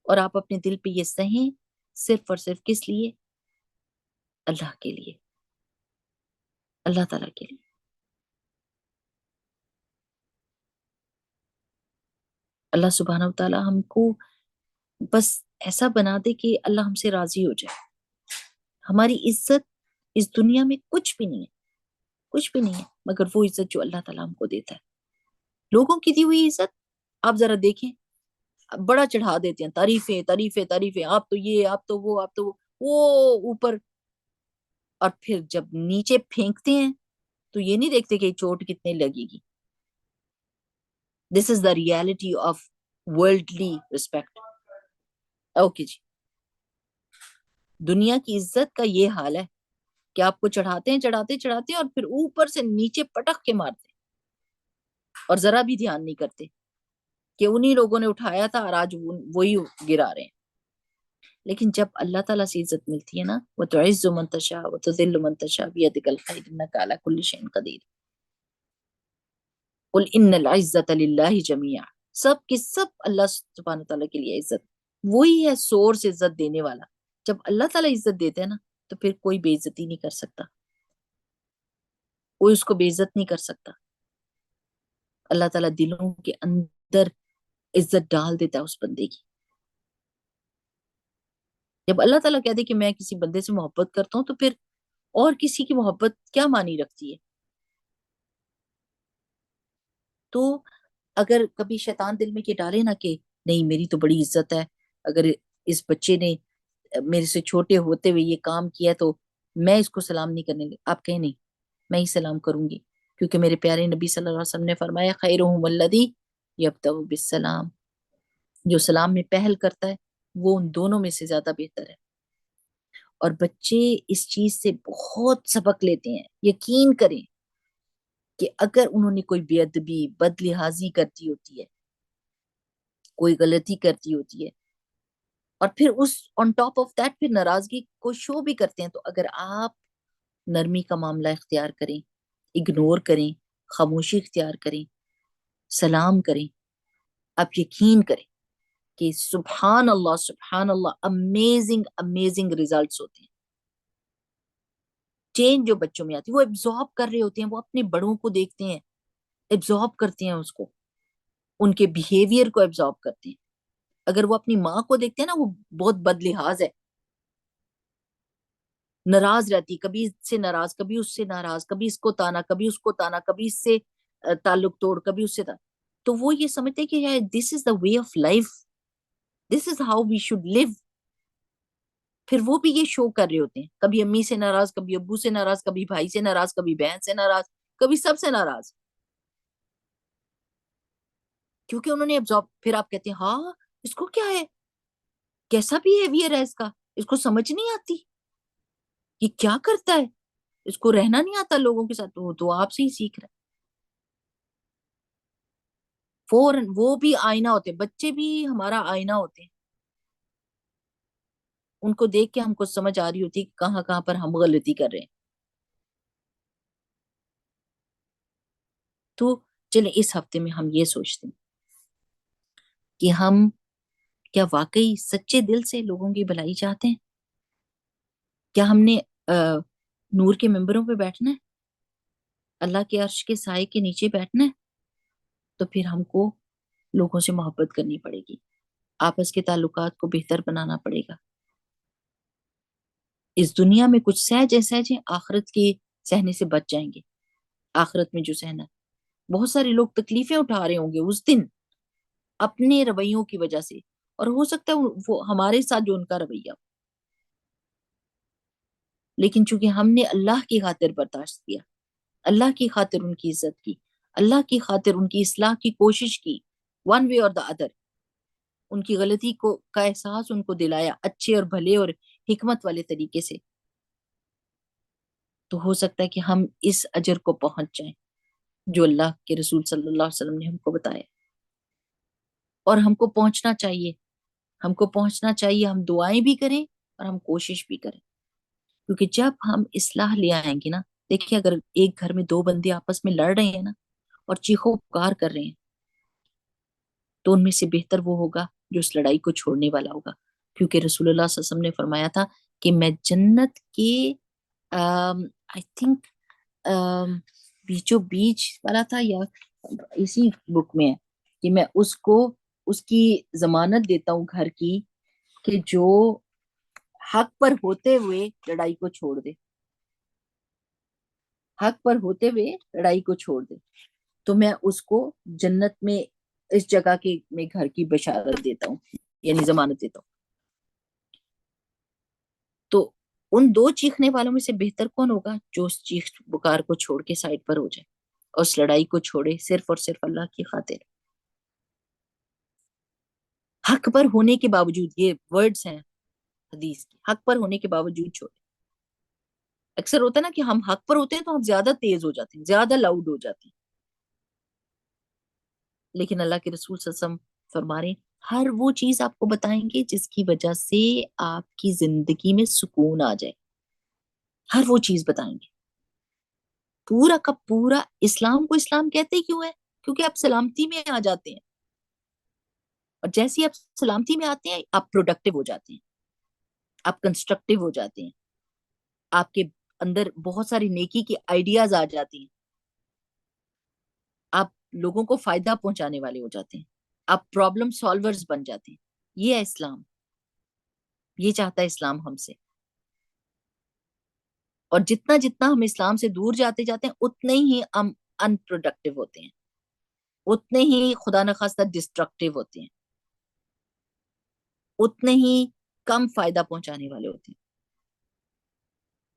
Speaker 1: اور آپ اپنے دل پہ یہ سہیں صرف اور صرف کس لیے؟ اللہ کے لیے، اللہ تعالیٰ کے لیے. اللہ سبحانہ و تعالیٰ ہم کو بس ایسا بنا دے کہ اللہ ہم سے راضی ہو جائے. ہماری عزت اس دنیا میں کچھ بھی نہیں ہے، کچھ بھی نہیں ہے مگر وہ عزت جو اللہ تعالیٰ ہم کو دیتا ہے. لوگوں کی دی ہوئی عزت آپ ذرا دیکھیں، بڑا چڑھا دیتے ہیں، تعریفیں تعریفیں تعریفیں، آپ تو یہ، آپ تو وہ، آپ تو وہ اوپر، اور پھر جب نیچے پھینکتے ہیں تو یہ نہیں دیکھتے کہ چوٹ کتنے لگے گی. This is the reality of worldly respect. Okay جی، دنیا کی عزت کا یہ حال ہے کہ آپ کو چڑھاتے ہیں چڑھاتے چڑھاتے ہیں اور پھر اوپر سے نیچے پٹک کے مارتے ہیں، اور ذرا بھی دھیان نہیں کرتے کہ انہی لوگوں نے اٹھایا تھا اور آج وہی گرا رہے ہیں. لیکن جب اللہ تعالیٰ سے عزت ملتی ہے نا، وہ تو عز من تشاء و تذل من تشاء بیدک الخیر انک علی کل شیء قدیر. قل ان العزت للہ جمیعا، سب کی سب اللہ سبحانہ تعالیٰ کے لیے عزت، وہی ہے سورس عزت دینے والا. جب اللہ تعالیٰ عزت دیتے ہیں نا تو پھر کوئی بے عزتی نہیں کر سکتا، کوئی اس کو بے عزت نہیں کر سکتا. اللہ تعالیٰ دلوں کے اندر عزت ڈال دیتا ہے اس بندے کی. جب اللہ تعالیٰ کہہ دے کہ میں کسی بندے سے محبت کرتا ہوں تو پھر اور کسی کی محبت کیا معنی رکھتی ہے؟ تو اگر کبھی شیطان دل میں یہ ڈالے نا کہ نہیں میری تو بڑی عزت ہے، اگر اس بچے نے میرے سے چھوٹے ہوتے ہوئے یہ کام کیا تو میں اس کو سلام نہیں کرنے لگا، آپ کہیں نہیں میں ہی سلام کروں گی، کیونکہ میرے پیارے نبی صلی اللہ علیہ وسلم نے فرمایا خیرہم الذی یبدأ بالسلام، جو سلام میں پہل کرتا ہے وہ ان دونوں میں سے زیادہ بہتر ہے. اور بچے اس چیز سے بہت سبق لیتے ہیں. یقین کریں کہ اگر انہوں نے کوئی بے ادبی بد لحاظی کرتی ہوتی ہے، کوئی غلطی کرتی ہوتی ہے، اور پھر اس آن ٹاپ آف دیٹ پھر ناراضگی کو شو بھی کرتے ہیں، تو اگر آپ نرمی کا معاملہ اختیار کریں، اگنور کریں، خاموشی اختیار کریں، سلام کریں، آپ یقین کریں کہ سبحان اللہ امیزنگ امیزنگ ریزلٹس ہوتے ہیں. چینج جو بچوں میں آتی ہے وہ ایبزارب کر رہے ہوتے ہیں، وہ اپنے بڑوں کو دیکھتے ہیں، ایبزارب کرتے ہیں اس کو، ان کے بیہیویئر کو ایبزارب کرتے ہیں. اگر وہ اپنی ماں کو دیکھتے ہیں نا وہ بہت بد لحاظ ہے، ناراض رہتی، کبھی اس سے ناراض، کبھی اس سے ناراض، کبھی اس کو تانا، کبھی اس کو تانا، کبھی اس سے تعلق توڑ، کبھی اس سے تو وہ یہ سمجھتے کہ this is the way of life, this is how we should live. پھر وہ بھی یہ شو کر رہے ہوتے ہیں، کبھی امی سے ناراض، کبھی ابو سے ناراض، کبھی بھائی سے ناراض، کبھی بہن سے ناراض، کبھی سب سے ناراض، کیونکہ انہوں نے ابزارب. پھر آپ کہتے ہیں ہاں اس کو کیا ہے، کیسا بیہیویئر ہے اس کا، اس کو سمجھ نہیں آتی، یہ کیا کرتا ہے، اس کو رہنا نہیں آتا لوگوں کے ساتھ. وہ تو آپ سے ہی سیکھ رہا ہے. فوراً وہ بھی آئینہ ہوتے ہیں، بچے بھی ہمارا آئینہ ہوتے ہیں، ان کو دیکھ کے ہم کو سمجھ آ رہی ہوتی ہے کہ کہاں کہاں پر ہم غلطی کر رہے ہیں. تو چلیں اس ہفتے میں ہم یہ سوچتے ہیں کہ ہم کیا واقعی سچے دل سے لوگوں کی بھلائی چاہتے ہیں؟ کیا ہم نے نور کے ممبروں پہ بیٹھنا ہے، اللہ کے عرش کے سائے کے نیچے بیٹھنا ہے؟ تو پھر ہم کو لوگوں سے محبت کرنی پڑے گی، آپس کے تعلقات کو بہتر بنانا پڑے گا. اس دنیا میں کچھ سہجے سہجے آخرت کے سہنے سے بچ جائیں گے. آخرت میں جو سہنا، بہت سارے لوگ تکلیفیں اٹھا رہے ہوں گے اس دن اپنے رویوں کی وجہ سے، اور ہو سکتا ہے وہ ہمارے ساتھ جو ان کا رویہ، لیکن چونکہ ہم نے اللہ کی خاطر برداشت کیا، اللہ کی خاطر ان کی عزت کی، اللہ کی خاطر ان کی اصلاح کی کوشش کی، ون وے اور دا ادر، ان کی غلطی کو کا احساس ان کو دلایا اچھے اور بھلے اور حکمت والے طریقے سے، تو ہو سکتا ہے کہ ہم اس اجر کو پہنچ جائیں جو اللہ کے رسول صلی اللہ علیہ وسلم نے ہم کو بتایا، اور ہم کو پہنچنا چاہیے، ہم کو پہنچنا چاہیے، ہم دعائیں بھی کریں اور ہم کوشش بھی کریں، کیونکہ جب ہم اصلاح لے آئیں گے نا، دیکھیں اگر ایک گھر میں دو بندے آپس میں لڑ رہے ہیں نا اور چیخو پکار کر رہے ہیں، تو ان میں سے بہتر وہ ہوگا جو اس لڑائی کو چھوڑنے والا ہوگا، کیونکہ رسول اللہ صلی اللہ علیہ وسلم نے فرمایا تھا کہ میں جنت کے آئی تھنک بیچو بیچ والا تھا، یا اسی بک میں ہے کہ میں اس کو اس کی ضمانت دیتا ہوں گھر کی، کہ جو حق پر ہوتے ہوئے لڑائی کو چھوڑ دے، حق پر ہوتے ہوئے لڑائی کو چھوڑ دے، تو میں اس کو جنت میں اس جگہ کے میں گھر کی بشارت دیتا ہوں، یعنی ضمانت دیتا ہوں۔ تو ان دو چیخنے والوں میں سے بہتر کون ہوگا جو اس چیخ بکار کو چھوڑ کے سائڈ پر ہو جائے اور اس لڑائی کو چھوڑے صرف اور صرف اللہ کی خاطر، حق پر ہونے کے باوجود، یہ ورڈز ہیں حدیث کی، حق پر ہونے کے باوجود چھوڑے۔ اکثر ہوتا ہے نا کہ ہم حق پر ہوتے ہیں تو ہم زیادہ تیز ہو جاتے ہیں، زیادہ لاؤڈ ہو جاتے ہیں، لیکن اللہ کے رسول صلی اللہ علیہ وسلم فرما رہے ہیں ہر وہ چیز آپ کو بتائیں گے جس کی وجہ سے آپ کی زندگی میں سکون آ جائے، ہر وہ چیز بتائیں گے۔ پورا کا پورا اسلام کو اسلام کہتے کیوں ہے؟ کیونکہ آپ سلامتی میں آ جاتے ہیں، اور جیسے ہی آپ سلامتی میں آتے ہیں آپ پروڈکٹیو ہو جاتے ہیں، آپ کنسٹرکٹیو ہو جاتے ہیں، آپ کے اندر بہت ساری نیکی کی آئیڈیاز آ جاتی ہیں، آپ لوگوں کو فائدہ پہنچانے والے ہو جاتے ہیں، آپ پرابلم سالورز بن جاتے ہیں۔ یہ ہے اسلام، یہ چاہتا ہے اسلام ہم سے، اور جتنا جتنا ہم اسلام سے دور جاتے جاتے ہیں اتنے ہی ہم ان پروڈکٹیو ہوتے ہیں، اتنے ہی خدا نخواستہ ڈسٹرکٹیو ہوتے ہیں، اتنے ہی کم فائدہ پہنچانے والے ہوتے ہیں۔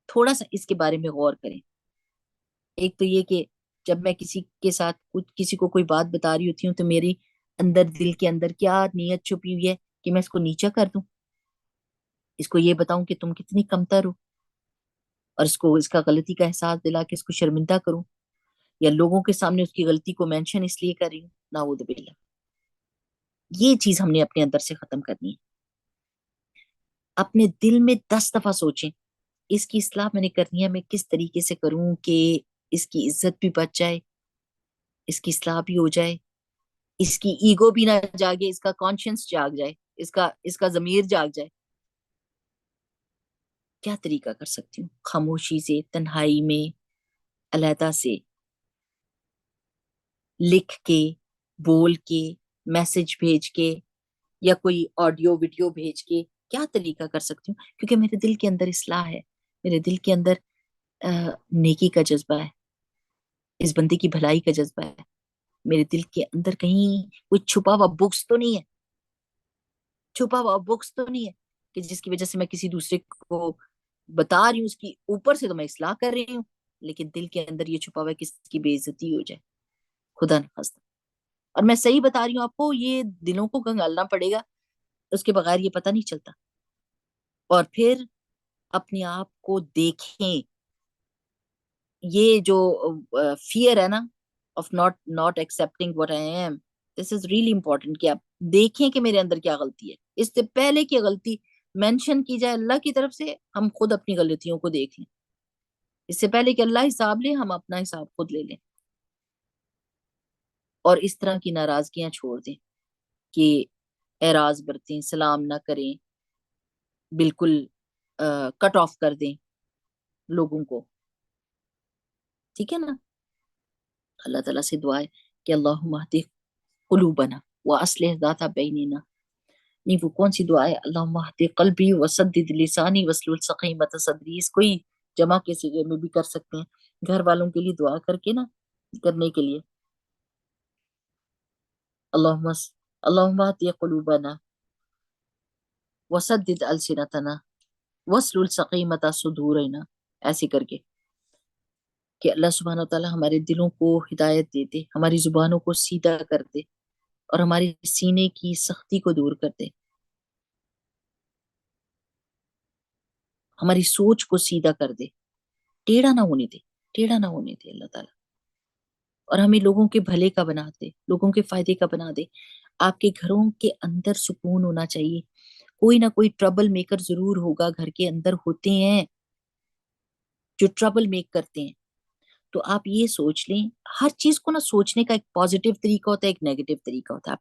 Speaker 1: تھوڑا سا اس کے بارے میں غور کریں۔ ایک تو یہ کہ جب میں کسی کے ساتھ کسی کو کوئی بات بتا رہی ہوتی ہوں تو میری اندر دل کے اندر کیا نیت چھپی ہوئی ہے کہ میں اس کو نیچا کر دوں، اس کو یہ بتاؤں کہ تم کتنی کمتر ہو، اور اس کو اس کا غلطی کا احساس دلا کے اس کو شرمندہ کروں، یا لوگوں کے سامنے اس کی غلطی کو مینشن اس لیے کر رہی ہوں، نعوذ باللہ۔ یہ چیز ہم نے اپنے اندر سے ختم کرنی ہے۔ اپنے دل میں 10 دفعہ سوچیں اس کی اصلاح میں نے کرنی ہے، میں کس طریقے سے کروں کہ اس کی عزت بھی بچ جائے، اس کی اصلاح بھی ہو جائے، اس کی ایگو بھی نہ جاگے، اس کا کانشنس جاگ جائے، اس کا ضمیر جاگ جائے۔ کیا طریقہ کر سکتی ہوں؟ خاموشی سے، تنہائی میں، علیحدہ سے، لکھ کے، بول کے، میسج بھیج کے، یا کوئی آڈیو ویڈیو بھیج کے، کیا طریقہ کر سکتی ہوں؟ کیونکہ میرے دل کے اندر اصلاح ہے، میرے دل کے اندر نیکی کا جذبہ ہے، اس بندے کی بھلائی کا جذبہ ہے، میرے دل کے اندر کہیں کوئی چھپا ہوا بکس تو نہیں ہے، چھپا ہوا بکس تو نہیں ہے کہ جس کی وجہ سے میں کسی دوسرے کو بتا رہی ہوں، اس کی اوپر سے تو میں اصلاح کر رہی ہوں، لیکن دل کے اندر یہ چھپا ہوا ہے کہ اس کی بے عزتی ہو جائے، خدا نخواستہ۔ اور میں صحیح بتا رہی ہوں آپ کو، یہ دلوں کو کنگالنا پڑے گا، اس کے بغیر یہ پتہ نہیں چلتا۔ اور پھر اپنے آپ کو دیکھیں، یہ جو فیئر ہے نا of not accepting what I am, this is really important کہ آپ دیکھیں کہ میرے اندر کیا غلطی ہے، اس سے پہلے کہ غلطی مینشن کی جائے اللہ کی طرف سے، ہم خود اپنی غلطیوں کو دیکھ لیں، اس سے پہلے کہ اللہ حساب لے ہم اپنا حساب خود لے لیں، اور اس طرح کی ناراضگیاں چھوڑ دیں کہ اعراض برتیں، سلام نہ کریں، بالکل کٹ آف کر دیں لوگوں کو، ٹھیک ہے نا؟ اللہ تعالیٰ سے دعا ہے کہ اللہم اہد قلوبنا واصلح ذات بیننا، نہیں وہ کون سی دعا ہے؟ اللہم اہد قلبی وسدد لسانی واسلل سقیمۃ صدری، اس کوئی جمع کے صیغے میں بھی کر سکتے ہیں، گھر والوں کے لیے دعا کر کے نا، کرنے کے لیے اللہم اللہم اہد قلوبنا وسدد السنتنا واسلل سقیمۃ صدورنا، ایسے کر کے کہ اللہ سبحانہ و تعالیٰ ہمارے دلوں کو ہدایت دے دے، ہماری زبانوں کو سیدھا کر دے اور ہمارے سینے کی سختی کو دور کر دے، ہماری سوچ کو سیدھا کر دے، ٹیڑھا نہ ہونے دے، ٹیڑھا نہ ہونے دے اللہ تعالیٰ، اور ہمیں لوگوں کے بھلے کا بنا دے، لوگوں کے فائدے کا بنا دے۔ آپ کے گھروں کے اندر سکون ہونا چاہیے، کوئی نہ کوئی ٹربل میکر ضرور ہوگا، گھر کے اندر ہوتے ہیں جو ٹربل میک کرتے ہیں۔ تو آپ یہ سوچ لیں، ہر چیز کو نا سوچنے کا ایک پازیٹیو طریقہ ہوتا ہے، ایک نیگیٹو طریقہ ہوتا ہے۔